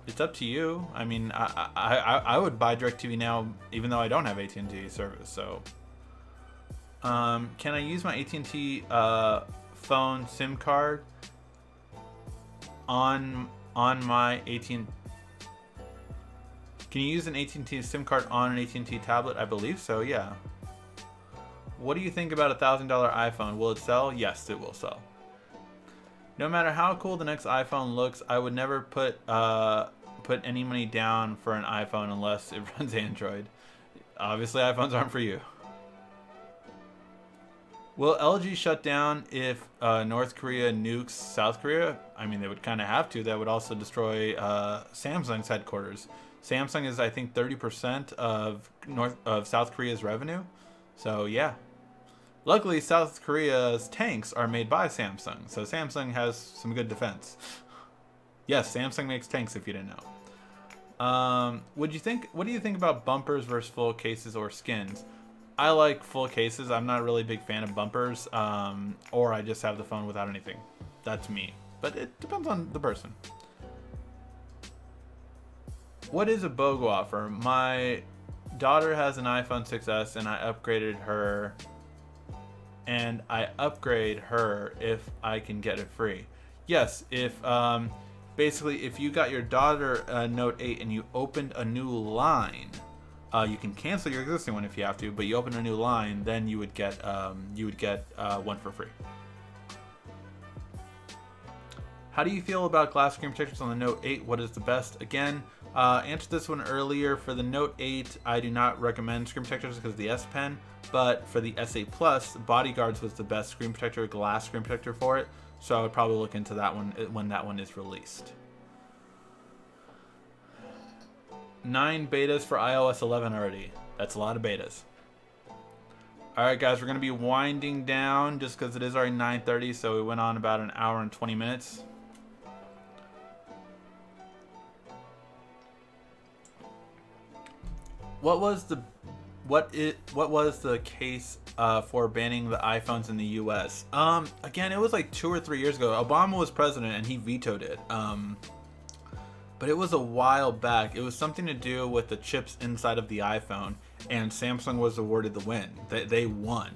It's up to you. I mean, I would buy DirecTV Now even though I don't have AT&T service. So, can I use my AT&T phone SIM card on my AT&T? Can you use an AT&T SIM card on an AT&T tablet? I believe so. Yeah. What do you think about a $1,000 iPhone? Will it sell? Yes, it will sell. No matter how cool the next iPhone looks, I would never put any money down for an iPhone unless it runs Android. Obviously, iPhones aren't for you. Will LG shut down if North Korea nukes South Korea? I mean, they would kind of have to. That would also destroy Samsung's headquarters. Samsung is, I think, 30% of South Korea's revenue. So yeah. Luckily, South Korea's tanks are made by Samsung, so Samsung has some good defense. Yes, Samsung makes tanks, if you didn't know. What do you think about bumpers versus full cases or skins? I like full cases. I'm not a really big fan of bumpers, or I just have the phone without anything. That's me, but it depends on the person. What is a BOGO offer? My daughter has an iPhone 6s, and I upgraded her. And I upgrade her if I can get it free. Yes, if basically if you got your daughter a Note 8 and you opened a new line, you can cancel your existing one if you have to, but you open a new line, then you would get one for free. How do you feel about glass screen protectors on the Note 8? What is the best? Again, answered this one earlier. For the Note 8, I do not recommend screen protectors because of the S Pen, but for the S8 Plus, Bodyguards was the best screen protector, glass screen protector for it. So I would probably look into that one when that one is released. 9 betas for iOS 11 already. That's a lot of betas. Alright guys, we're going to be winding down just because it is already 9:30, so we went on about an hour and 20 minutes. What was the case for banning the iPhones in the US? Again, it was like 2 or 3 years ago. Obama was president and he vetoed it. But it was a while back. It was something to do with the chips inside of the iPhone, and Samsung was awarded the win. They won,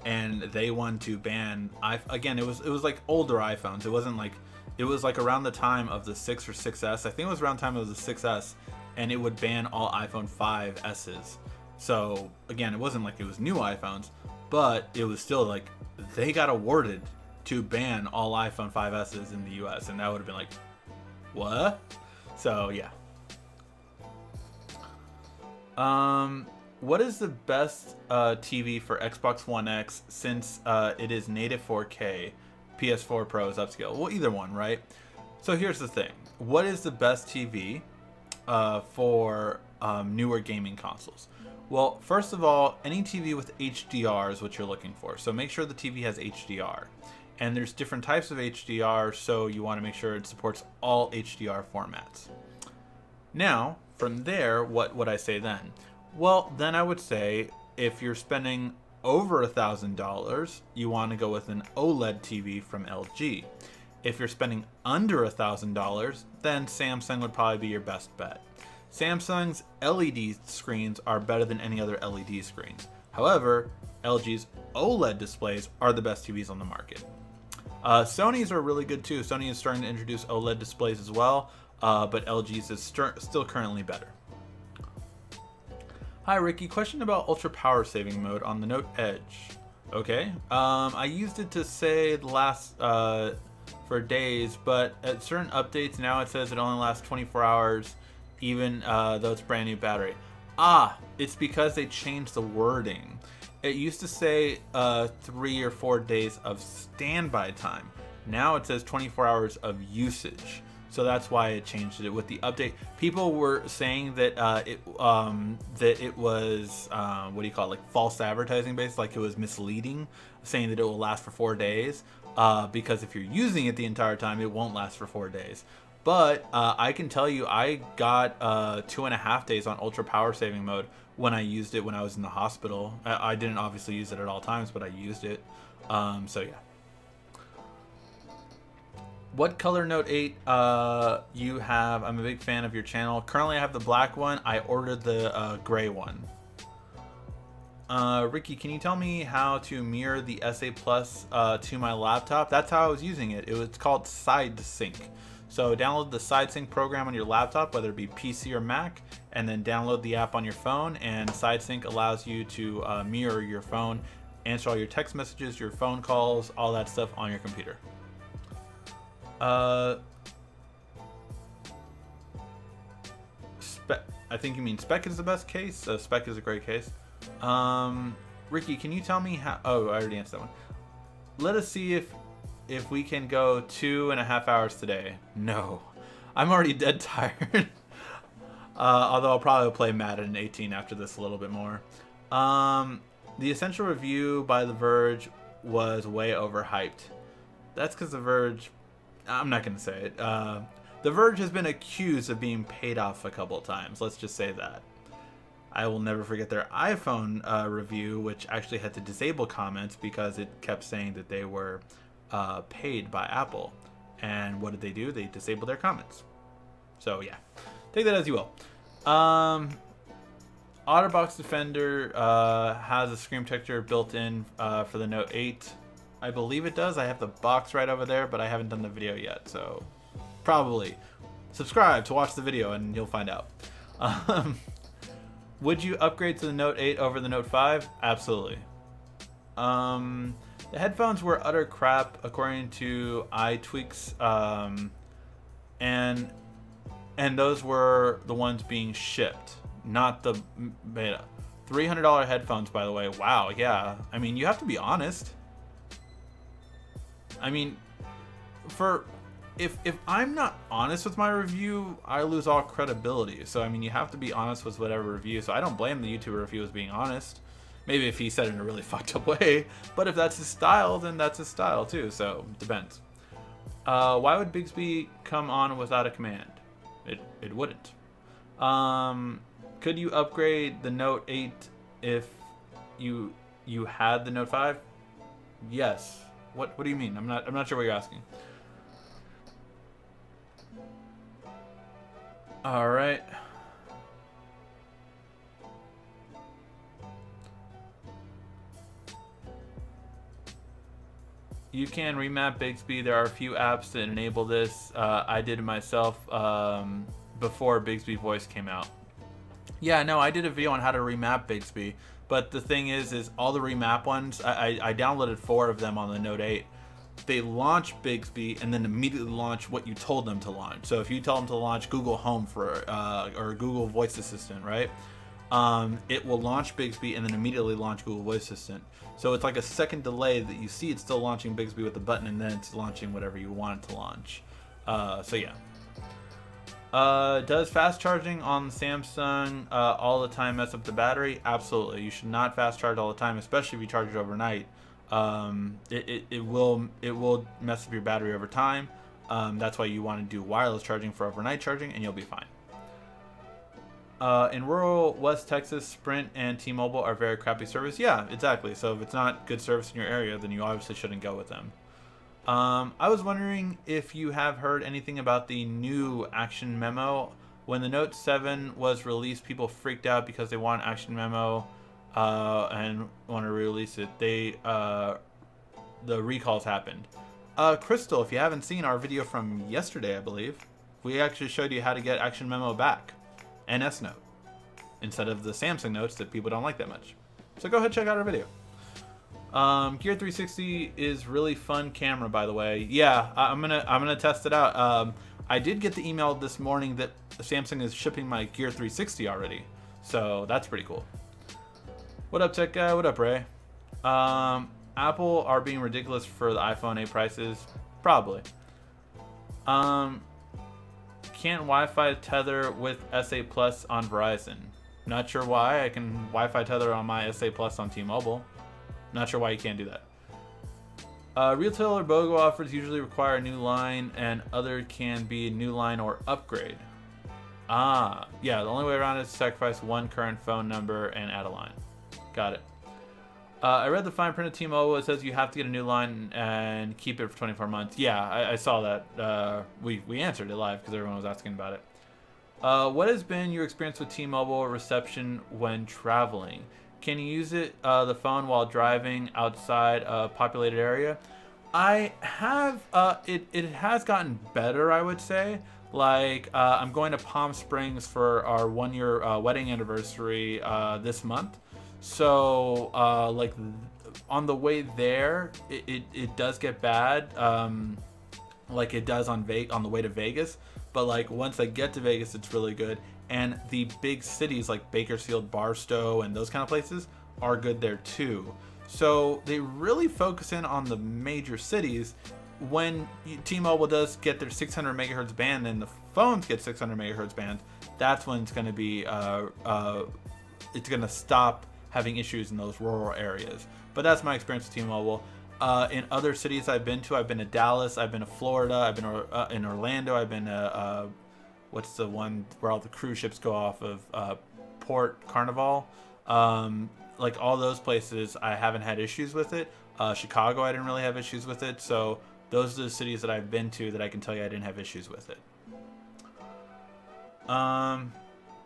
and they won to ban. Again, it was like older iPhones. It wasn't like, it was like around the time of the 6 or 6S. I think it was around the time of the 6S, and it would ban all iPhone 5Ss. So again, it wasn't like it was new iPhones, but it was still like they got awarded to ban all iPhone 5Ss in the US, and that would have been like, what? So yeah. What is the best TV for Xbox One X since it is native 4K? PS4 Pro is upscale. Well, either one, right? So here's the thing. What is the best TV for newer gaming consoles? Well, first of all, any TV with HDR is what you're looking for. So make sure the TV has HDR. And there's different types of HDR, so you want to make sure it supports all HDR formats. Now, from there, what would I say then? Well, then I would say if you're spending over $1,000, you want to go with an OLED TV from LG. If you're spending under $1,000, then Samsung would probably be your best bet. Samsung's LED screens are better than any other LED screens. However, LG's OLED displays are the best TVs on the market. Sony's are really good too. Sony is starting to introduce OLED displays as well, but LG's is still currently better. Hi Ricky, question about ultra power saving mode on the Note Edge. Okay, I used it to say the last for days, but at certain updates now it says it only lasts 24 hours, even though it's brand new battery. It's because they changed the wording. It used to say 3 or 4 days of standby time. Now it says 24 hours of usage. So that's why it changed it with the update. People were saying that it was what do you call it, like false advertising based, like it was misleading, saying that it will last for 4 days. Because if you're using it the entire time, it won't last for 4 days. But I can tell you, I got 2.5 days on ultra power saving mode when I used it when I was in the hospital. I didn't obviously use it at all times, but I used it. So yeah. What color Note 8 you have? I'm a big fan of your channel. Currently I have the black one. I ordered the gray one. Ricky, can you tell me how to mirror the SA Plus to my laptop? That's how I was using it. It's called Side Sync. So download the Side Sync program on your laptop, whether it be PC or Mac, and then download the app on your phone. And Side Sync allows you to mirror your phone, answer all your text messages, your phone calls, all that stuff on your computer. I think you mean Spec is the best case. Spec is a great case. Ricky, can you tell me how? Oh, I already answered that one. Let us see if we can go 2.5 hours today. No, I'm already dead tired. Although I'll probably play Madden 18 after this a little bit more. The Essential Review by The Verge was way overhyped. That's because The Verge, I'm not gonna say it. The Verge has been accused of being paid off a couple of times. Let's just say that. I will never forget their iPhone review, which actually had to disable comments because it kept saying that they were paid by Apple. And what did they do? They disabled their comments. So yeah, take that as you will. OtterBox Defender has a screen protector built in for the Note 8. I believe it does. I have the box right over there, but I haven't done the video yet, so probably. Subscribe to watch the video and you'll find out. Would you upgrade to the Note 8 over the Note 5? Absolutely. The headphones were utter crap according to iTweaks, and those were the ones being shipped, not the beta. $300 headphones, by the way. Wow, yeah. I mean, you have to be honest. I mean, if I'm not honest with my review, I lose all credibility. So I mean, you have to be honest with whatever review. So I don't blame the YouTuber if he was being honest. Maybe if he said it in a really fucked up way, but if that's his style, then that's his style too. So it depends. Why would Bixby come on without a command? It wouldn't. Could you upgrade the Note 8 if you had the Note 5? Yes. What do you mean? I'm not sure what you're asking. All right. You can remap Bixby. There are a few apps that enable this. I did it myself before Bixby Voice came out. Yeah, no, I did a video on how to remap Bixby. But the thing is all the remap ones, I downloaded 4 of them on the Note 8. They launch Bixby and then immediately launch what you told them to launch. So if you tell them to launch Google Home for or Google Voice Assistant, right? It will launch Bixby and then immediately launch Google Voice Assistant. So it's like a second delay that you see it's still launching Bixby with the button and then it's launching whatever you want it to launch. So yeah. Does fast charging on Samsung all the time mess up the battery? Absolutely. You should not fast charge all the time, especially if you charge it overnight. It will mess up your battery over time. That's why you want to do wireless charging for overnight charging, and you'll be fine. In rural West Texas, Sprint and T-Mobile are very crappy service. Yeah, exactly. So if it's not good service in your area, then you obviously shouldn't go with them. I was wondering if you have heard anything about the new Action Memo. When the Note 7 was released, people freaked out because they want Action Memo and want to release it. The recalls happened. Crystal, if you haven't seen our video from yesterday, I believe, we actually showed you how to get Action Memo back and S Note instead of the Samsung Notes that people don't like that much. So go ahead and check out our video. Gear 360 is really fun camera, by the way. Yeah, I'm gonna test it out. I did get the email this morning that Samsung is shipping my Gear 360 already, so that's pretty cool. What up, tech guy? What up, Ray? Apple are being ridiculous for the iPhone 8 prices. Probably. Can't Wi-Fi tether with SA Plus on Verizon. Not sure why. I can Wi-Fi tether on my SA Plus on T-Mobile. Not sure why you can't do that. Retailer BOGO offers usually require a new line, and other can be a new line or upgrade. Ah, yeah, the only way around it is to sacrifice one current phone number and add a line. Got it. I read the fine print of T-Mobile. It says you have to get a new line and keep it for 24 months. Yeah, I saw that. We answered it live because everyone was asking about it. What has been your experience with T-Mobile reception when traveling? Can you use the phone while driving outside a populated area? I have. It has gotten better, I would say. Like, I'm going to Palm Springs for our 1-year wedding anniversary this month. So, like, on the way there, it does get bad, like it does on the way to Vegas. But, like, once I get to Vegas, it's really good. And the big cities like Bakersfield, Barstow, and those kind of places are good there, too. So, they really focus in on the major cities. When T-Mobile does get their 600 megahertz band and the phones get 600 megahertz band, that's when it's going to be it's going to stop having issues in those rural areas. But that's my experience with T-Mobile. In other cities I've been to Dallas, I've been to Florida, I've been in Orlando, I've been to what's the one where all the cruise ships go off of, Port Carnival. Like all those places, I haven't had issues with it. Chicago, I didn't really have issues with it. So those are the cities that I've been to that I can tell you I didn't have issues with it.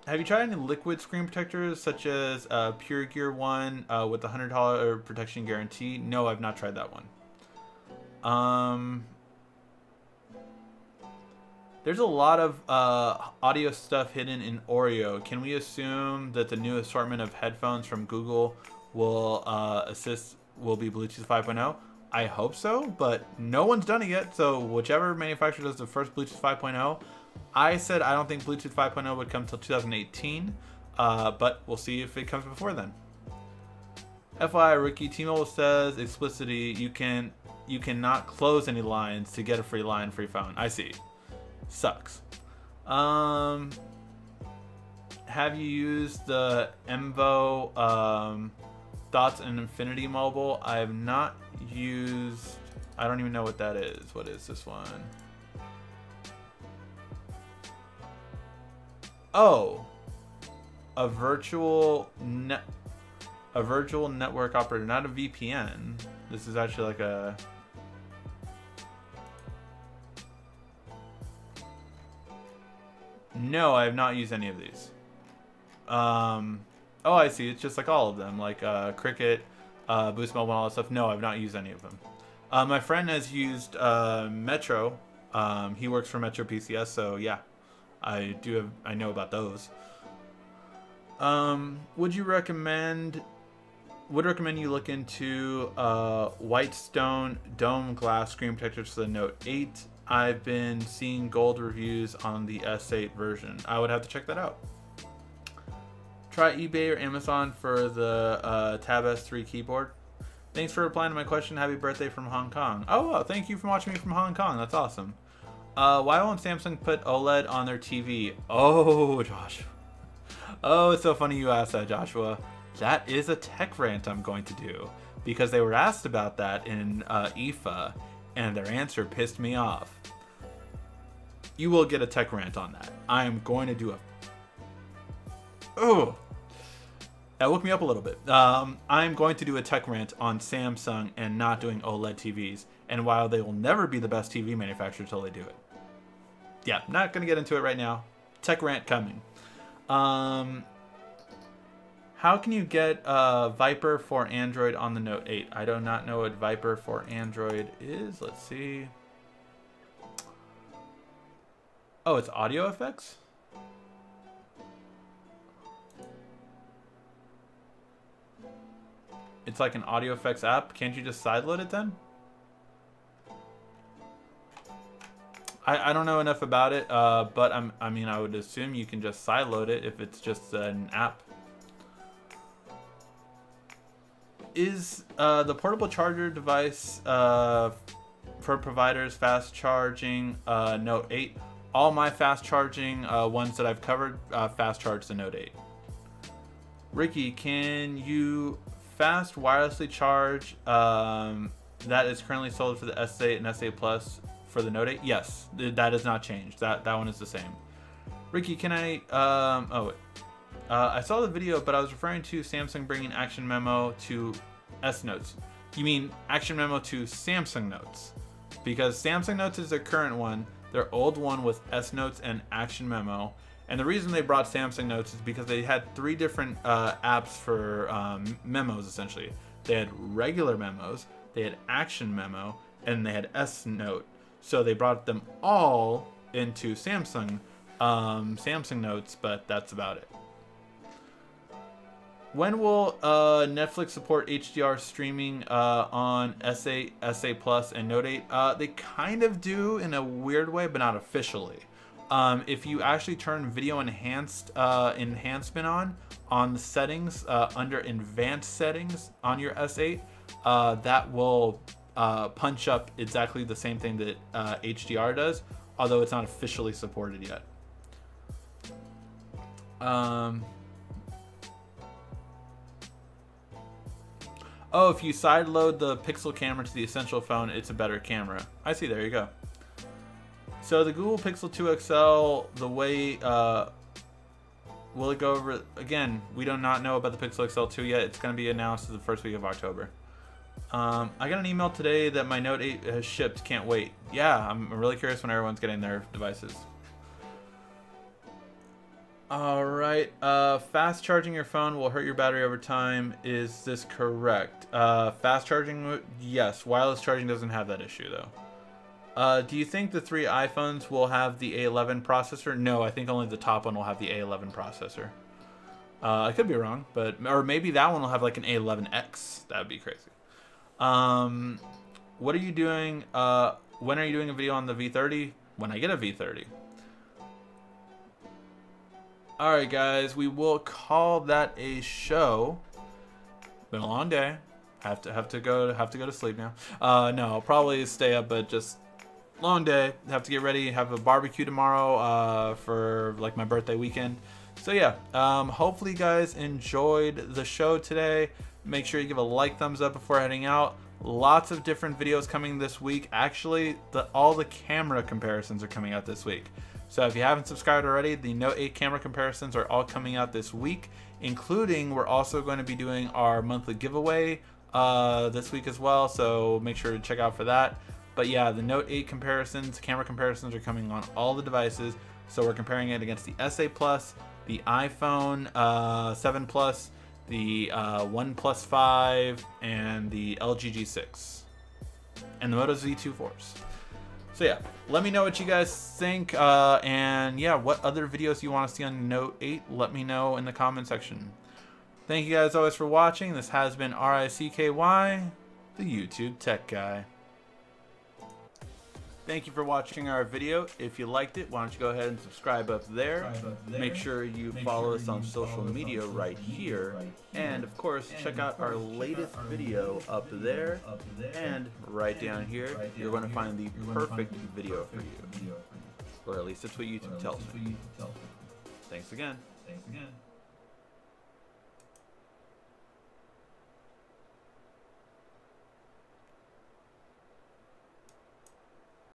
Have you tried any liquid screen protectors such as Pure Gear one with the $100 protection guarantee? No, I've not tried that one. There's a lot of audio stuff hidden in Oreo. Can we assume that the new assortment of headphones from Google will be Bluetooth 5.0? I hope so, but no one's done it yet. So whichever manufacturer does the first Bluetooth 5.0, I said I don't think Bluetooth 5.0 would come till 2018, but we'll see if it comes before then. FYI, Ricky, T-Mobile says explicitly you cannot close any lines to get a free line, free phone. I see. Sucks. Have you used the Emvo Thoughts and Infinity Mobile? I have not used. I don't even know what that is. What is this one? Oh, a virtual network operator, not a VPN. This is actually like a. No, I have not used any of these. Oh, I see. It's just like all of them, like Cricket, Boost Mobile, and all that stuff. No, I've not used any of them. My friend has used Metro. He works for Metro PCS, so yeah, I know about those. Would recommend you look into Whitestone dome glass screen protectors for the Note 8? I've been seeing gold reviews on the S8 version. I would have to check that out. Try eBay or Amazon for the Tab S3 keyboard. Thanks for replying to my question. Happy birthday from Hong Kong. Oh, well, thank you for watching me from Hong Kong. That's awesome. Why won't Samsung put OLED on their TV? Oh, Joshua. Oh, it's so funny you asked that, Joshua. That is a tech rant I'm going to do, because they were asked about that in IFA, and their answer pissed me off. You will get a tech rant on that. I am going to do a... Oh! That woke me up a little bit. I'm going to do a tech rant on Samsung and not doing OLED TVs, and while they will never be the best TV manufacturer until they do it. Yeah, not going to get into it right now. Tech rant coming. How can you get Viper for Android on the Note 8? I do not know what Viper for Android is. Let's see. Oh, it's audio effects? It's like an audio effects app. Can't you just sideload it then? I don't know enough about it, but I mean, I would assume you can just sideload it if it's just an app. Is the portable charger device for providers fast charging Note 8? All my fast charging ones that I've covered fast charge the Note 8. Ricky, can you fast wirelessly charge that is currently sold for the S8 and S8 Plus for the Note 8, yes, that has not changed. That one is the same. Ricky, can I? Oh wait. I saw the video, but I was referring to Samsung bringing Action Memo to S Notes. You mean Action Memo to Samsung Notes? Because Samsung Notes is their current one. Their old one was S Notes and Action Memo. And the reason they brought Samsung Notes is because they had 3 different apps for memos, essentially. They had regular memos, they had Action Memo, and they had S Note. So they brought them all into Samsung Notes, but that's about it. When will Netflix support HDR streaming on S8, S8 Plus, and Note 8? They kind of do in a weird way, but not officially. If you actually turn video enhancement on the settings under advanced settings on your S8, that will punch up exactly the same thing that HDR does, although it's not officially supported yet. Oh, if you sideload the Pixel camera to the Essential phone, it's a better camera. I see, there you go. So the Google Pixel 2 XL, the way, will it go over, again, we do not know about the Pixel XL 2 yet. It's going to be announced the first week of October. I got an email today that my Note 8 has shipped, can't wait. Yeah, I'm really curious when everyone's getting their devices. Alright, fast charging your phone will hurt your battery over time. Is this correct? Fast charging, yes. Wireless charging doesn't have that issue though. Do you think the 3 iPhones will have the A11 processor? No, I think only the top one will have the A11 processor. I could be wrong, but or maybe that one will have like an A11X. That would be crazy. What are you doing? When are you doing a video on the V30? When I get a V30. Alright guys, we will call that a show. Been a long day. Have to go to sleep now. No, I'll probably stay up, but just long day. Have to get ready, have a barbecue tomorrow for like my birthday weekend. So yeah, hopefully you guys enjoyed the show today. Make sure you give a like, thumbs up before heading out. Lots of different videos coming this week. Actually, all the camera comparisons are coming out this week. So if you haven't subscribed already, the Note 8 camera comparisons are all coming out this week, including we're also going to be doing our monthly giveaway this week as well, so make sure to check out for that. But yeah, the Note 8 comparisons, camera comparisons are coming on all the devices, so we're comparing it against the S8 Plus, the iPhone 7 Plus, the OnePlus 5, and the LG G6, and the Moto Z2 Force. So yeah, let me know what you guys think, and yeah, what other videos you want to see on Note 8, let me know in the comment section. Thank you guys always for watching. This has been RICKY, the YouTube Tech Guy. Thank you for watching our video. If you liked it, why don't you go ahead and subscribe up there. Make sure you follow us on social media right here. And of course, check out our latest video up there. And right down here, you're going to find the perfect video for you. Or at least that's what YouTube tells me. Thanks again.